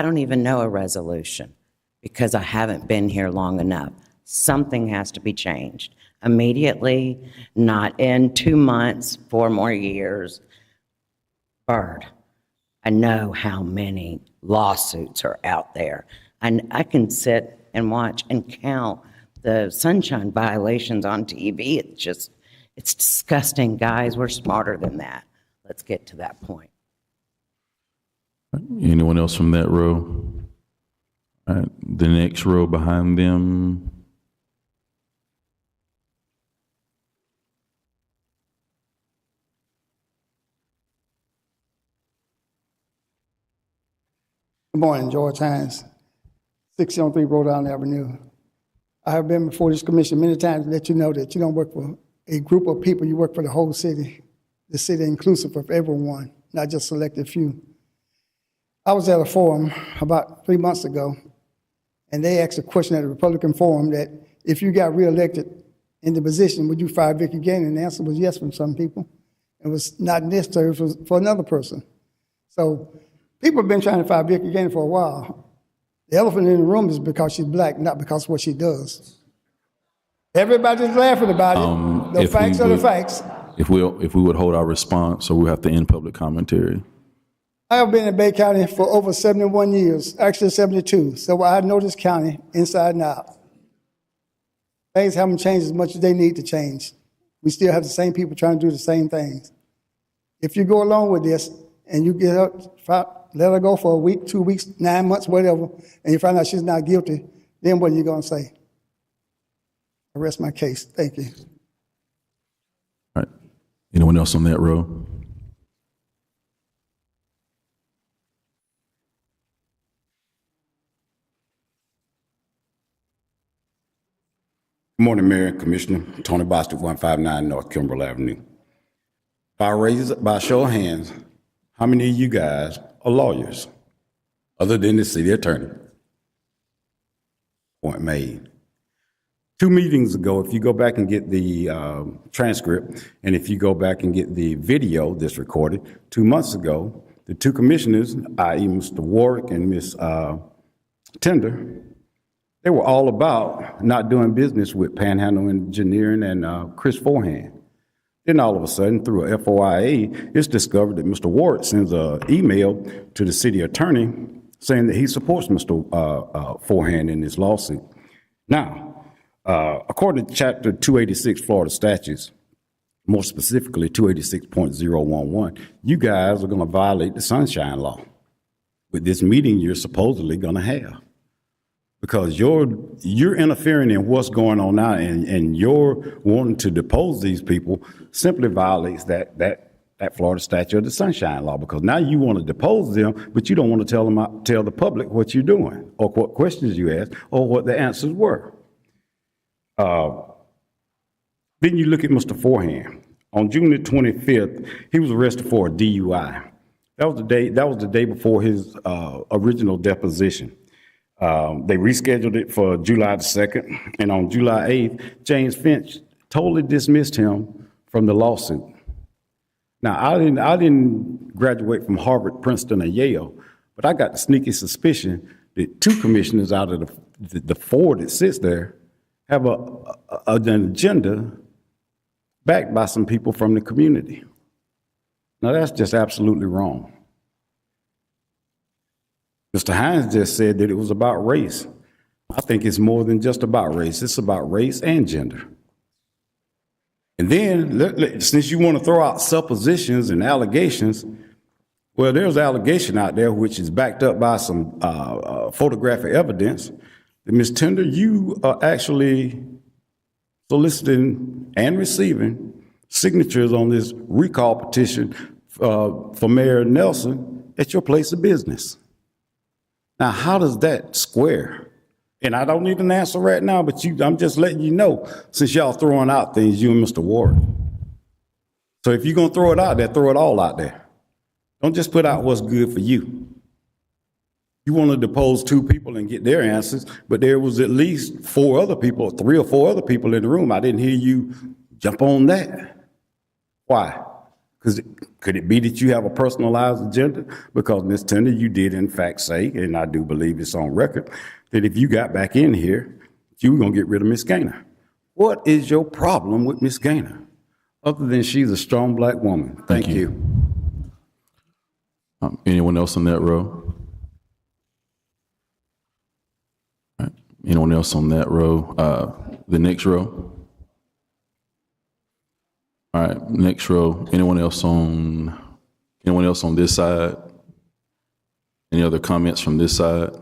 don't even know a resolution because I haven't been here long enough. Something has to be changed immediately, not in 2 months, 4 more years. Bird, I know how many lawsuits are out there. And I can sit and watch and count the sunshine violations on TV. It's disgusting, guys. We're smarter than that. Let's get to that point. Anyone else from that row? All right, the next row behind them. Good morning, George Hines, 603 Rhode Island Avenue. I have been before this commission many times to let you know that you don't work for a group of people, you work for the whole city. The city inclusive of everyone, not just selected few. I was at a forum about 3 months ago, and they asked a question at a Republican forum that if you got reelected in the position, would you fire Vicky Gaynor? And the answer was yes from some people. It was not necessary for another person. So people have been trying to fire Vicky Gaynor for a while. The elephant in the room is because she's black, not because of what she does. Everybody's laughing about it. The facts are the facts. If we would hold our response, so we have to end public commentary. I have been in Bay County for over 71 years, actually 72. So I know this county inside and out. Things haven't changed as much as they need to change. We still have the same people trying to do the same things. If you go along with this and you get up, let her go for a week, 2 weeks, 9 months, whatever, and you find out she's not guilty, then what are you going to say? I rest my case. Thank you. All right. Anyone else on that row? Good morning, Mayor and Commissioner. Tony Bostic, 159 North Kimbrell Avenue. By show of hands, how many of you guys are lawyers, other than the city attorney? Point made. 2 meetings ago, if you go back and get the transcript, and if you go back and get the video that's recorded, 2 months ago, the 2 commissioners, i.e. Mr. Warwick and Ms. Tender, they were all about not doing business with Panhandle Engineering and Chris Forehand. Then all of a sudden, through a FOIA, it's discovered that Mr. Warwick sends an email to the city attorney saying that he supports Mr. Forehand in this lawsuit. Now, according to Chapter 286 Florida statutes, more specifically 286.011, you guys are going to violate the Sunshine Law with this meeting you're supposedly going to have. Because you're interfering in what's going on now, and you're wanting to depose these people simply violates that Florida statute of the Sunshine Law. Because now you want to depose them, but you don't want to tell the public what you're doing, or what questions you asked, or what the answers were. Then you look at Mr. Forehand. On June the 25th, he was arrested for a DUI. That was the day before his original deposition. They rescheduled it for July the 2nd, and on July 8th, James Finch totally dismissed him from the lawsuit. Now, I didn't graduate from Harvard, Princeton, or Yale, but I got the sneaky suspicion that 2 commissioners out of the 4 that sits there have an agenda backed by some people from the community. Now, that's just absolutely wrong. Mr. Hines just said that it was about race. I think it's more than just about race. It's about race and gender. And then, since you want to throw out suppositions and allegations, well, there's allegation out there which is backed up by some photographic evidence that, Ms. Tender, you are actually soliciting and receiving signatures on this recall petition for Mayor Nelson at your place of business. Now, how does that square? And I don't need an answer right now, but I'm just letting you know, since y'all throwing out things, you and Mr. Ward. So if you're going to throw it out there, throw it all out there. Don't just put out what's good for you. You want to depose 2 people and get their answers, but there was at least 4 other people, 3 or 4 other people in the room. I didn't hear you jump on that. Why? Because could it be that you have a personalized agenda? Because, Ms. Tender, you did in fact say, and I do believe it's on record, that if you got back in here, you were going to get rid of Ms. Gaynor. What is your problem with Ms. Gaynor? Other than she's a strong black woman. Thank you. Anyone else in that row? All right. Anyone else on that row? The next row? All right, next row. Anyone else on this side? Any other comments from this side?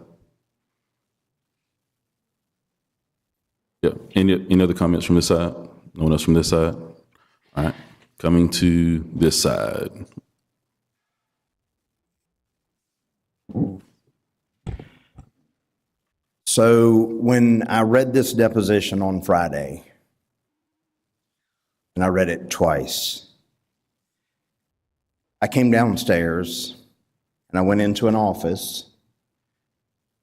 Yeah, any other comments from this side? No one else from this side? All right, coming to this side. So when I read this deposition on Friday, and I read it twice, I came downstairs and I went into an office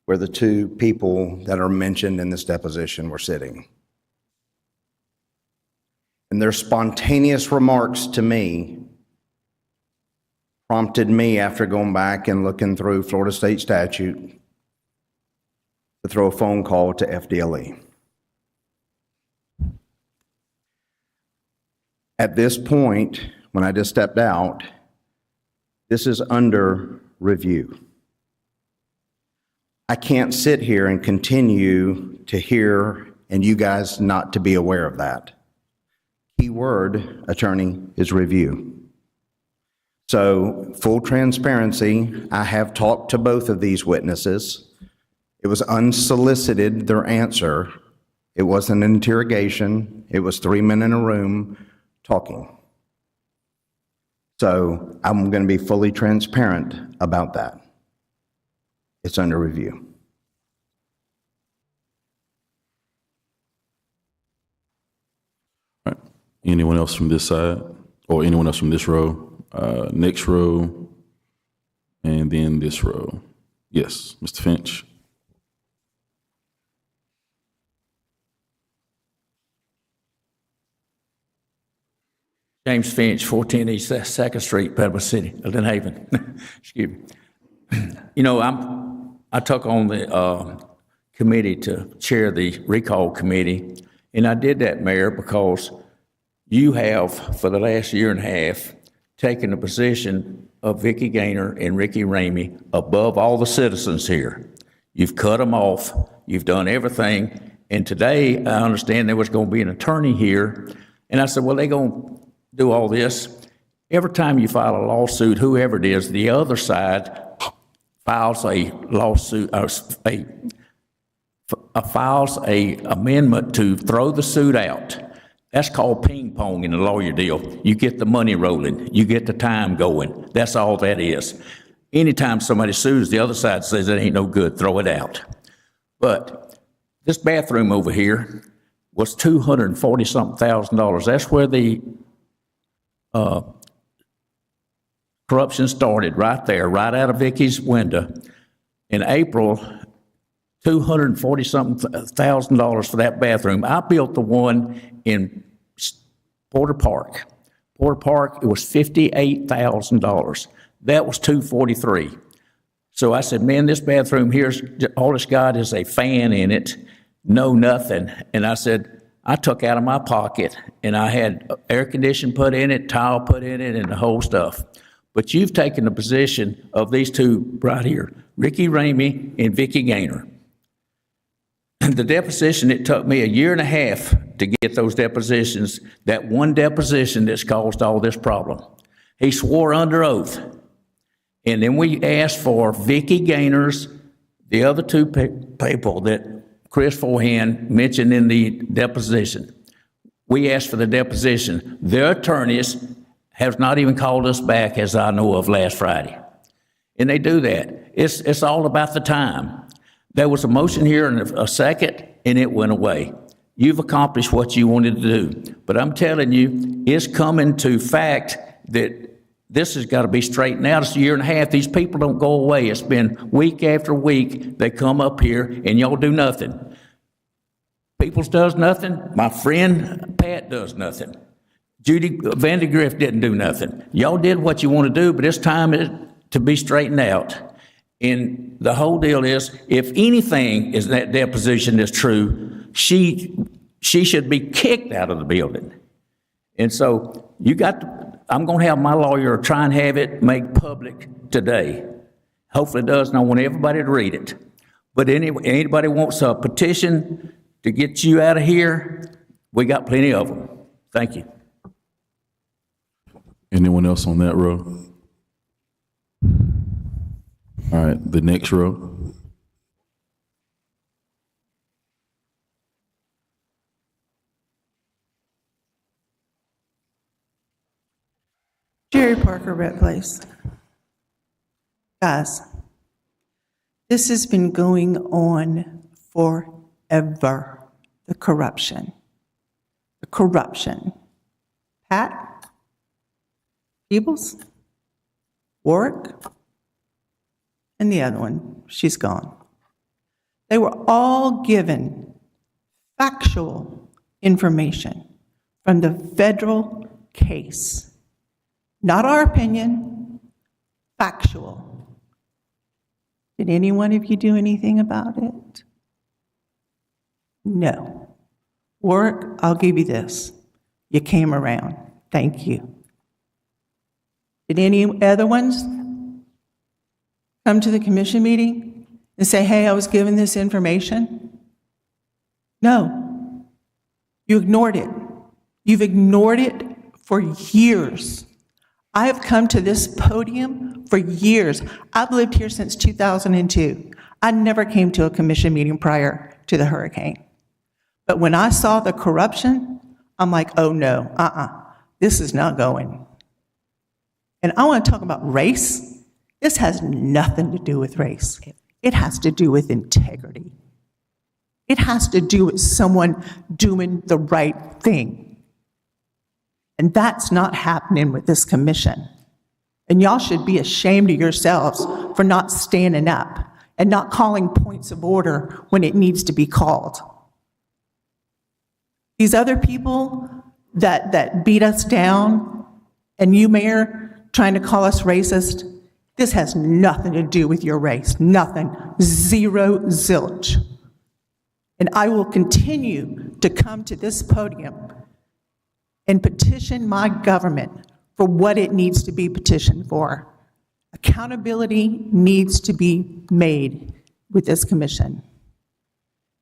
where the 2 people that are mentioned in this deposition were sitting. And their spontaneous remarks to me prompted me, after going back and looking through Florida state statute, to throw a phone call to FDLE. At this point, when I just stepped out, this is under review. I can't sit here and continue to hear and you guys not to be aware of that. Key word, attorney, is review. So, full transparency, I have talked to both of these witnesses. It was unsolicited, their answer. It wasn't an interrogation. It was 3 men in a room talking. So I'm going to be fully transparent about that. It's under review. All right. Anyone else from this side, or anyone else from this row? Next row, and then this row. Yes, Mr. Finch. James Finch, 14 East 2nd Street, Pebble City, Lynn Haven. Excuse me. You know, I took on the committee to chair the recall committee, and I did that, Mayor, because you have, for the last year and a half, taken the position of Vicky Gaynor and Ricky Ramey above all the citizens here. You've cut them off. You've done everything. And today, I understand there was going to be an attorney here. And I said, well, they're going to do all this. Every time you file a lawsuit, whoever it is, the other side files a lawsuit, files a amendment to throw the suit out. That's called ping pong in the lawyer deal. You get the money rolling. You get the time going. That's all that is. Anytime somebody sues, the other side says it ain't no good, throw it out. But this bathroom over here was $240-something thousand. That's where the corruption started, right there, right out of Vicky's window. In April, $240-something thousand for that bathroom. I built the one in Porter Park. Porter Park, it was $58,000. That was $243. So I said, man, this bathroom here's all it's got is a fan in it, no nothing. And I said, I took out of my pocket and I had air conditioning put in it, tile put in it, and the whole stuff. But you've taken the position of these two right here, Ricky Ramey and Vicky Gaynor. The deposition, it took me 1.5 years to get those depositions, that one deposition that's caused all this problem. He swore under oath. And then we asked for Vicky Gaynor's, the other two people that Chris Forehand mentioned in the deposition. We asked for the deposition. Their attorneys have not even called us back, as I know of, last Friday. And they do that. It's all about the time. There was a motion here in a second, and it went away. You've accomplished what you wanted to do. But I'm telling you, it's coming to fact that this has got to be straightened out. It's 1.5 years. These people don't go away. It's been week after week. They come up here, and y'all do nothing. Peoples does nothing. My friend Pat does nothing. Judy Vandergrift didn't do nothing. Y'all did what you want to do, but it's time to be straightened out. And the whole deal is, if anything is that deposition is true, she should be kicked out of the building. And so I'm going to have my lawyer try and have it made public today. Hopefully it does, and I want everybody to read it. But anybody wants a petition to get you out of here, we got plenty of them. Thank you. Anyone else on that row? All right, the next row. Jerry Parker, Red Place. Guys, this has been going on forever, the corruption. The corruption. Pat? Peebles? Warwick? And the other one, she's gone. They were all given factual information from the federal case. Not our opinion, factual. Did any one of you do anything about it? No. Warwick, I'll give you this. You came around. Thank you. Did any other ones come to the commission meeting and say, hey, I was given this information? No. You ignored it. You've ignored it for years. I have come to this podium for years. I've lived here since 2002. I never came to a commission meeting prior to the hurricane. But when I saw the corruption, I'm like, oh no, this is not going. And I want to talk about race. This has nothing to do with race. It has to do with integrity. It has to do with someone doing the right thing. And that's not happening with this commission. And y'all should be ashamed of yourselves for not standing up and not calling points of order when it needs to be called. These other people that beat us down, and you, Mayor, trying to call us racist, this has nothing to do with your race. Nothing. Zero, zilch. And I will continue to come to this podium and petition my government for what it needs to be petitioned for. Accountability needs to be made with this commission.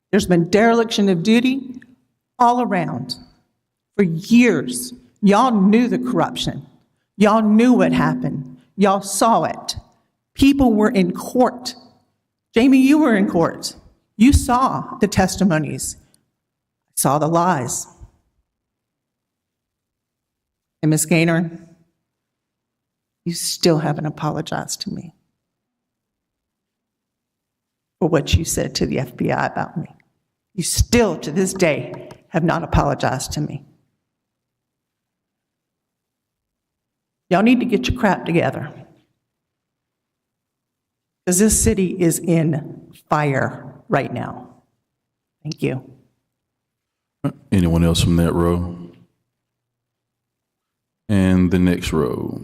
There's been dereliction of duty all around. For years, y'all knew the corruption. Y'all knew what happened. Y'all saw it. People were in court. Jamie, you were in court. You saw the testimonies. Saw the lies. And Ms. Gaynor, you still haven't apologized to me for what you said to the FBI about me. You still, to this day, have not apologized to me. Y'all need to get your crap together, because this city is in fire right now. Thank you. Anyone else from that row? And the next row.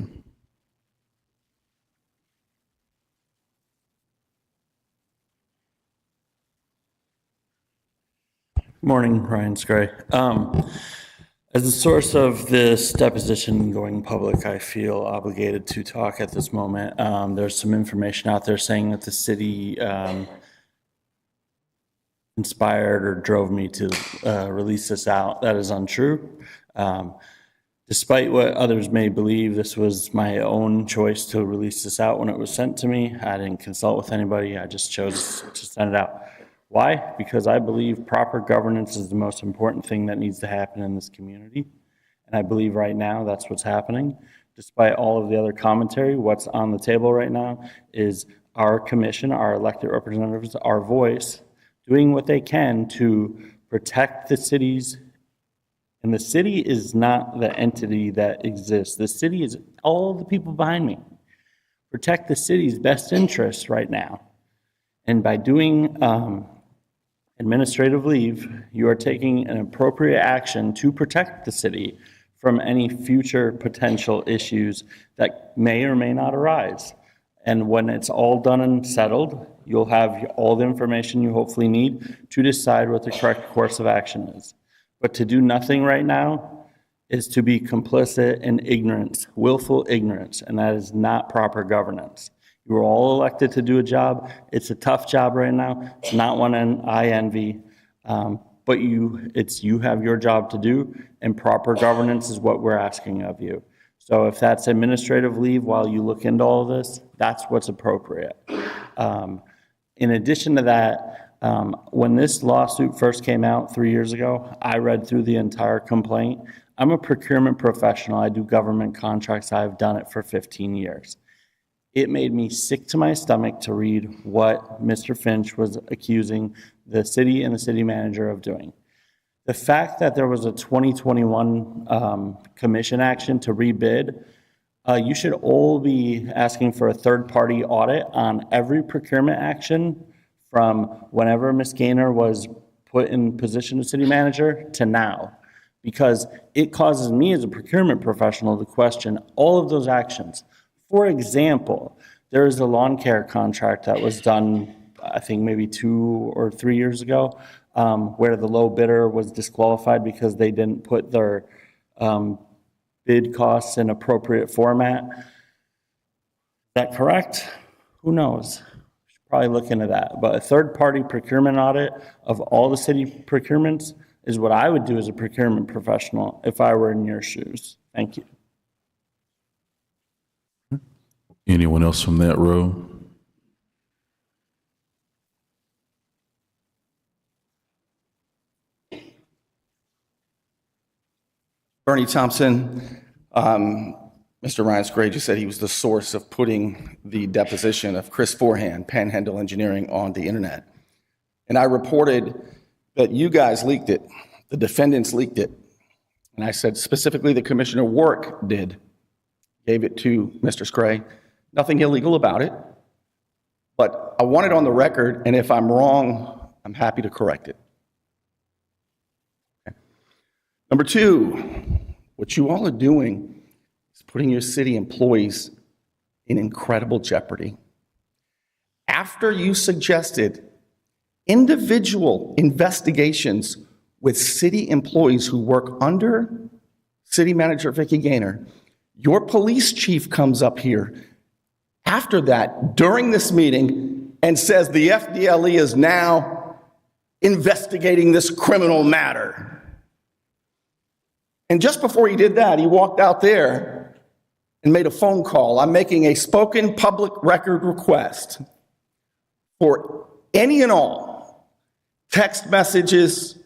Morning, Ryan Scray. As the source of this deposition going public, I feel obligated to talk at this moment. There's some information out there saying that the city inspired or drove me to release this out. That is untrue. Despite what others may believe, this was my own choice to release this out when it was sent to me. I didn't consult with anybody. I just chose to send it out. Why? Because I believe proper governance is the most important thing that needs to happen in this community. And I believe right now that's what's happening. Despite all of the other commentary, what's on the table right now is our commission, our elected representatives, our voice, doing what they can to protect the cities. And the city is not the entity that exists. The city is all the people behind me. Protect the city's best interests right now. And by doing administrative leave, you are taking an appropriate action to protect the city from any future potential issues that may or may not arise. And when it's all done and settled, you'll have all the information you hopefully need to decide what the correct course of action is. But to do nothing right now is to be complicit in ignorance, willful ignorance, and that is not proper governance. You were all elected to do a job. It's a tough job right now. It's not one I envy, but you have your job to do, and proper governance is what we're asking of you. So if that's administrative leave while you look into all of this, that's what's appropriate. In addition to that, when this lawsuit first came out 3 years ago, I read through the entire complaint. I'm a procurement professional. I do government contracts. I've done it for 15 years. It made me sick to my stomach to read what Mr. Finch was accusing the city and the city manager of doing. The fact that there was a 2021 commission action to rebid, you should all be asking for a third-party audit on every procurement action from whenever Ms. Gaynor was put in position of city manager to now, because it causes me as a procurement professional to question all of those actions. For example, there is a lawn care contract that was done, I think maybe 2 or 3 years ago, where the low bidder was disqualified because they didn't put their bid costs in appropriate format. Is that correct? Who knows? Should probably look into that. But a third-party procurement audit of all the city procurements is what I would do as a procurement professional if I were in your shoes. Thank you. Anyone else from that row? Bernie Thompson, Mr. Ryan Scray just said he was the source of putting the deposition of Chris Forehand, Panhandle Engineering, on the internet. And I reported that you guys leaked it, the defendants leaked it. And I said specifically the Commissioner Warwick gave it to Mr. Scray. Nothing illegal about it, but I want it on the record, and if I'm wrong, I'm happy to correct it. Okay. Number two, what you all are doing is putting your city employees in incredible jeopardy. After you suggested individual investigations with city employees who work under City Manager Vicki Gaynor, Your police chief comes up here after that, during this meeting, and says the FDLE is now investigating this criminal matter. And just before he did that, he walked out there and made a phone call. I'm making a spoken public record request for any and all text messages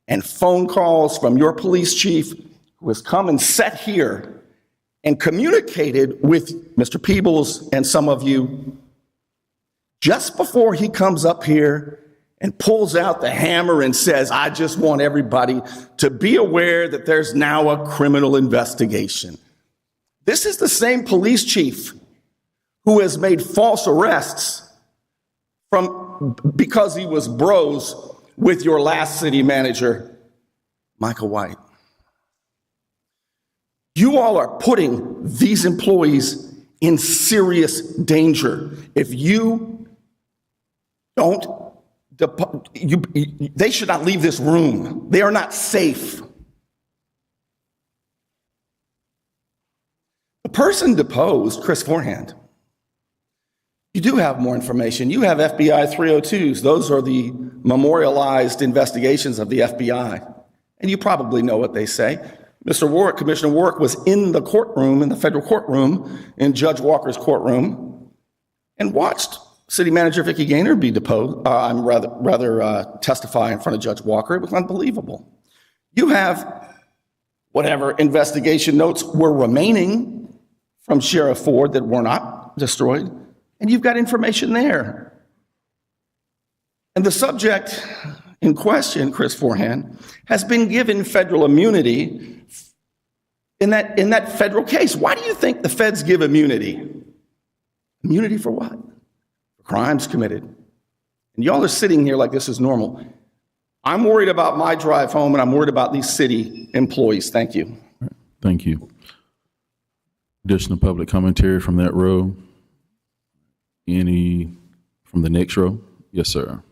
and phone calls from your police chief who has come and sat here and communicated with Mr. Peebles and some of you just before he comes up here and pulls out the hammer and says, I just want everybody to be aware that there's now a criminal investigation. This is the same police chief who has made false arrests because he was bros with your last city manager, Michael White. You all are putting these employees in serious danger. If you don't, they should not leave this room. They are not safe. The person deposed, Chris Forehand, you do have more information. You have FBI 302s. Those are the memorialized investigations of the FBI. And you probably know what they say. Mr. Warwick, Commissioner Warwick, was in the courtroom, in the federal courtroom, in Judge Walker's courtroom, and watched City Manager Vicki Gaynor be deposed, testify in front of Judge Walker. It was unbelievable. You have whatever investigation notes were remaining from Sheriff Ford that were not destroyed, and you've got information there. And the subject in question, Chris Forehand, has been given federal immunity in that federal case. Why do you think the feds give immunity? Immunity for what? For crimes committed. And y'all are sitting here like this is normal. I'm worried about my drive home, and I'm worried about these city employees. Thank you. Thank you. Additional public commentary from that row? Any from the next row? Yes, sir.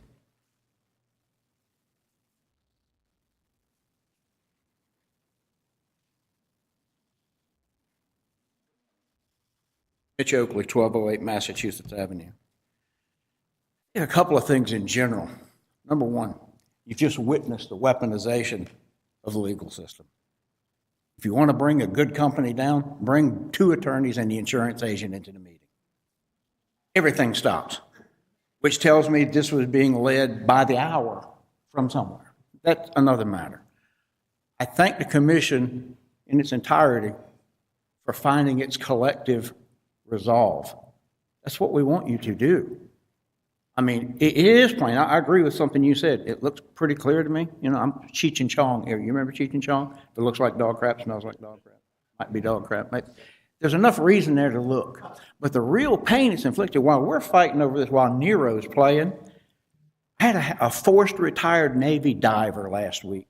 Mitch Oakley, 1208 Massachusetts Avenue. A couple of things in general. Number one, you've just witnessed the weaponization of the legal system. If you want to bring a good company down, bring 2 attorneys and the insurance agent into the meeting. Everything stops, which tells me this was being led by the hour from somewhere. That's another matter. I thank the commission in its entirety for finding its collective resolve. That's what we want you to do. I mean, it is plain. I agree with something you said. It looks pretty clear to me. You know, I'm Cheech and Chong here. You remember Cheech and Chong? If it looks like dog crap, smells like dog crap. Might be dog crap. There's enough reason there to look. But the real pain is inflicted while we're fighting over this, while Nero's playing. I had a forced retired Navy diver last week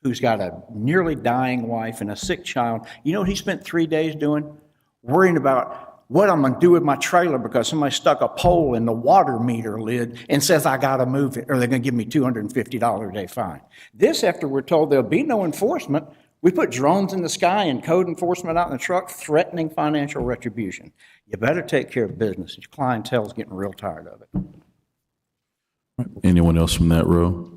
who's got a nearly dying wife and a sick child. You know what he spent 3 days doing? Worrying about what I'm going to do with my trailer because somebody stuck a pole in the water meter lid and says I got to move it or they're going to give me $250 a day fine. This after we're told there'll be no enforcement. We put drones in the sky and code enforcement out in the truck threatening financial retribution. You better take care of business. Your clientele's getting real tired of it. Anyone else from that row?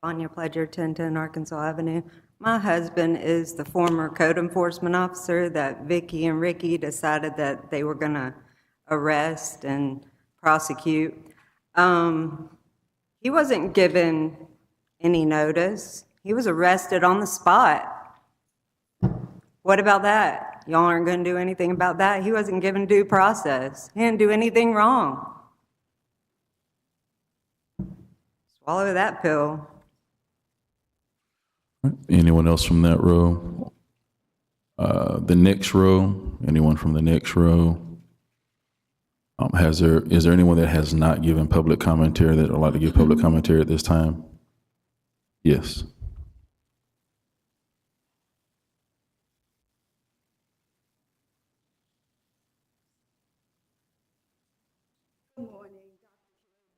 Anya Pledger, 1010 Arkansas Avenue. My husband is the former code enforcement officer that Vicky and Ricky decided that they were going to arrest and prosecute. He wasn't given any notice. He was arrested on the spot. What about that? Y'all aren't going to do anything about that? He wasn't given due process. He didn't do anything wrong. Swallow that pill. Anyone else from that row? The next row? Anyone from the next row? Is there anyone that has not given public commentary that would like to give public commentary at this time? Yes.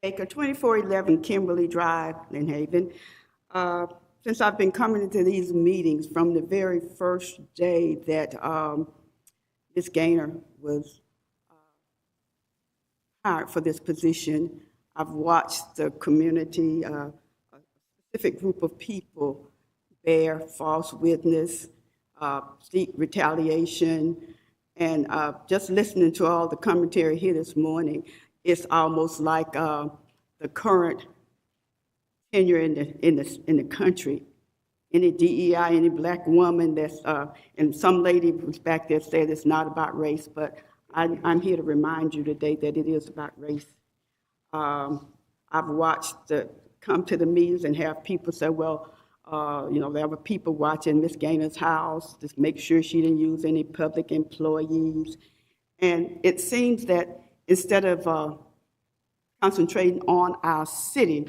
Baker, 2411 Kimberly Drive, Lynn Haven. Since I've been coming into these meetings from the very first day that Ms. Gaynor was hired for this position, I've watched the community, a specific group of people bear false witness, seek retaliation, and just listening to all the commentary here this morning, it's almost like the current tenure in the country. Any DEI, any black woman that's, and some lady was back there said it's not about race, but I'm here to remind you today that it is about race. I've watched come to the meetings and have people say, well, there were people watching Ms. Gaynor's house to make sure she didn't use any public employees. And it seems that instead of concentrating on our city,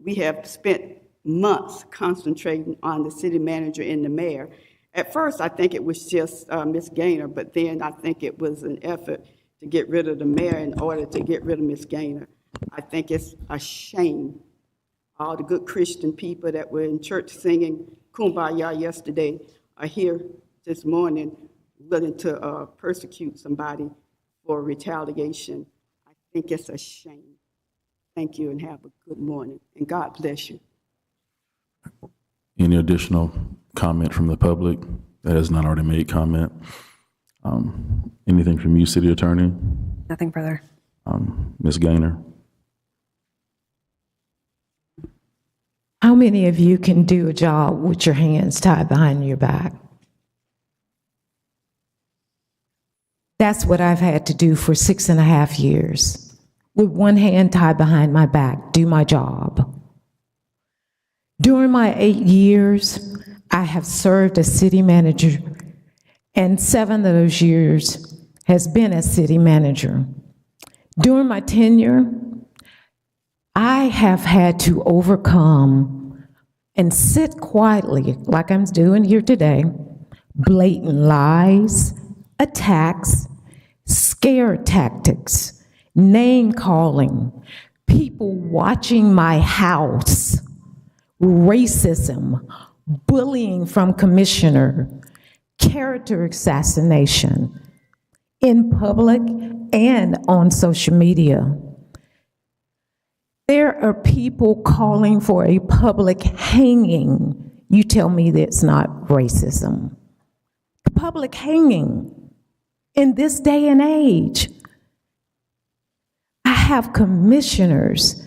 we have spent months concentrating on the city manager and the mayor. At first, I think it was just Ms. Gaynor, but then I think it was an effort to get rid of the mayor in order to get rid of Ms. Gaynor. I think it's a shame. All the good Christian people that were in church singing Kumbaya yesterday are here this morning willing to persecute somebody for retaliation. I think it's a shame. Thank you and have a good morning, and God bless you. Any additional comment from the public that has not already made comment? Anything from you, City Attorney? Nothing further. Ms. Gaynor? How many of you can do a job with your hands tied behind your back? That's what I've had to do for 6.5 years. With one hand tied behind my back, do my job. During my 8 years, I have served as city manager, and 7 of those years has been as city manager. During my tenure, I have had to overcome and sit quietly, like I'm doing here today, blatant lies, attacks, scare tactics, name calling, people watching my house, racism, bullying from commissioner, character assassination in public and on social media. There are people calling for a public hanging. You tell me that's not racism. Public hanging in this day and age. I have commissioners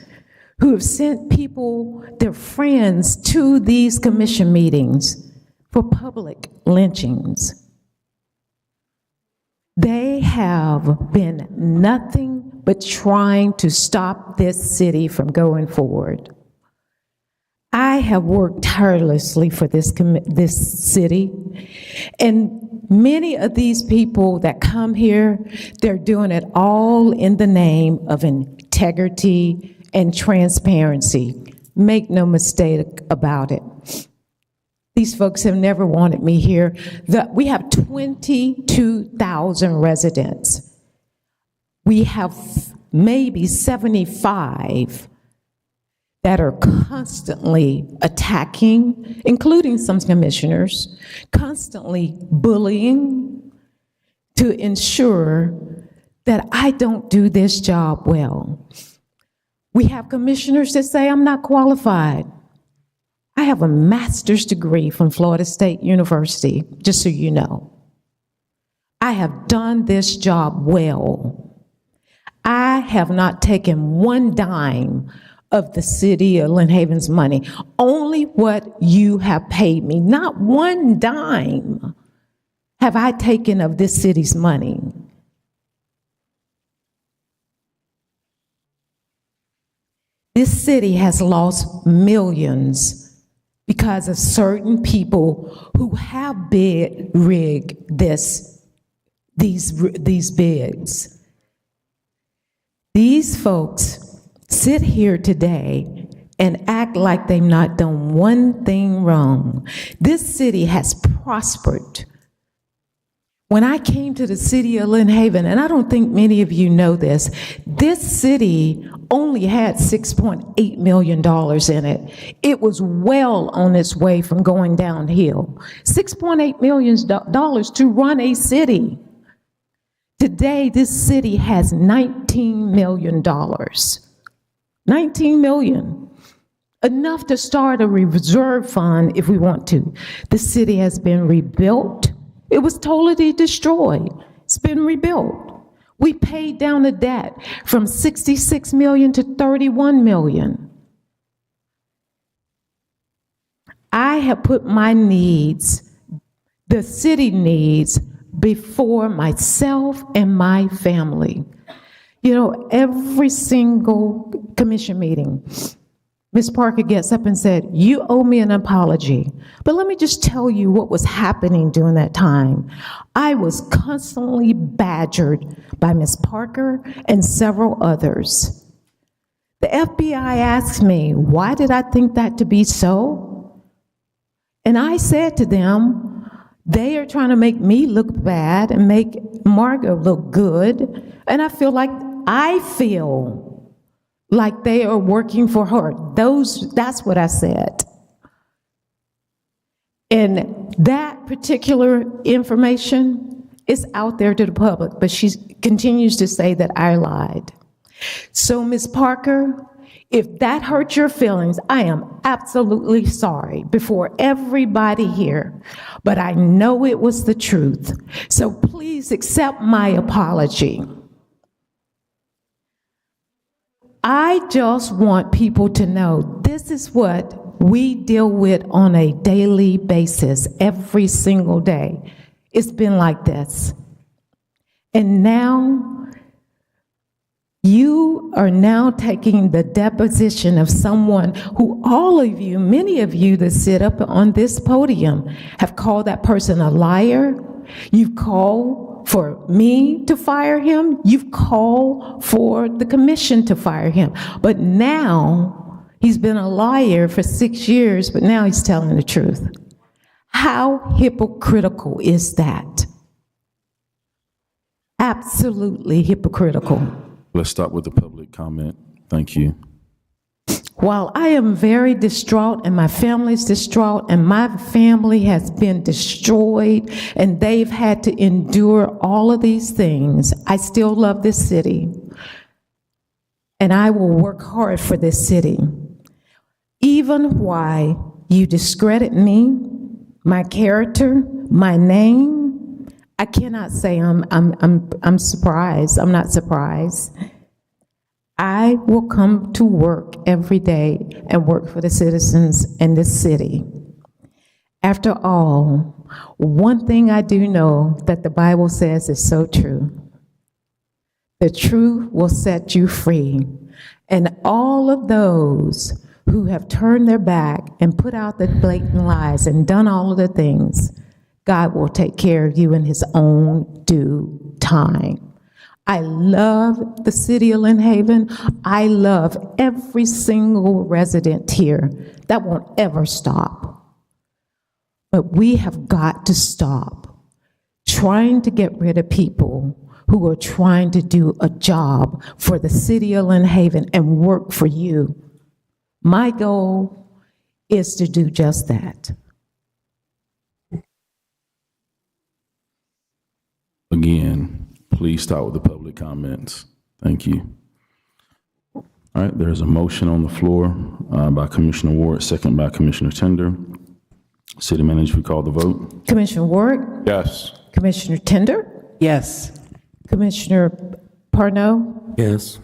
who have sent people, their friends, to these commission meetings for public lynchings. They have been nothing but trying to stop this city from going forward. I have worked tirelessly for this city, and many of these people that come here, they're doing it all in the name of integrity and transparency. Make no mistake about it. These folks have never wanted me here. We have 22,000 residents. We have maybe 75 that are constantly attacking, including some commissioners, constantly bullying to ensure that I don't do this job well. We have commissioners that say I'm not qualified. I have a master's degree from Florida State University, just so you know. I have done this job well. I have not taken one dime of the city of Lynn Haven's money, only what you have paid me. Not one dime have I taken of this city's money. This city has lost millions because of certain people who have rigged these bids. These folks sit here today and act like they've not done one thing wrong. This city has prospered When I came to the city of Lynn Haven, and I don't think many of you know this city only had $6.8 million in it. It was well on its way from going downhill. $6.8 million to run a city. Today, this city has $19 million. $19 million. Enough to start a reserve fund if we want to. The city has been rebuilt. It was totally destroyed. It's been rebuilt. We paid down the debt from $66 million to $31 million. I have put my needs, the city needs, before myself and my family. You know, every single commission meeting, Ms. Parker gets up and said, "You owe me an apology." But let me just tell you what was happening during that time. I was constantly badgered by Ms. Parker and several others. The FBI asked me, why did I think that to be so? And I said to them, they are trying to make me look bad and make Margot look good. And I feel like they are working for her. That's what I said. And that particular information is out there to the public, but she continues to say that I lied. So, Ms. Parker, if that hurt your feelings, I am absolutely sorry before everybody here, but I know it was the truth. So please accept my apology. I just want people to know this is what we deal with on a daily basis, every single day. It's been like this. And now, you are now taking the deposition of someone who all of you, many of you that sit up on this podium have called that person a liar. You've called for me to fire him. You've called for the commission to fire him. But now, he's been a liar for 6 years, but now he's telling the truth. How hypocritical is that? Absolutely hypocritical. Let's start with the public comment. Thank you. While I am very distraught and my family's distraught and my family has been destroyed and they've had to endure all of these things, I still love this city. And I will work hard for this city. Even while you discredit me, my character, my name, I cannot say I'm surprised. I'm not surprised. I will come to work every day and work for the citizens in this city. After all, one thing I do know that the Bible says is so true. The truth will set you free. And all of those who have turned their back and put out the blatant lies and done all of the things, God will take care of you in his own due time. I love the city of Lynn Haven. I love every single resident here. That won't ever stop. But we have got to stop trying to get rid of people who are trying to do a job for the city of Lynn Haven and work for you. My goal is to do just that. Again, please start with the public comments. Thank you. All right, there's a motion on the floor by Commissioner Ward, second by Commissioner Tender. City Manager, we call the vote. Commissioner Ward? Yes. Commissioner Tender? Yes. Commissioner Parnell? Yes.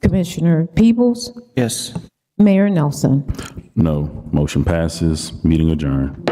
Commissioner Peebles? Yes. Mayor Nelson? No. Motion passes. Meeting adjourned.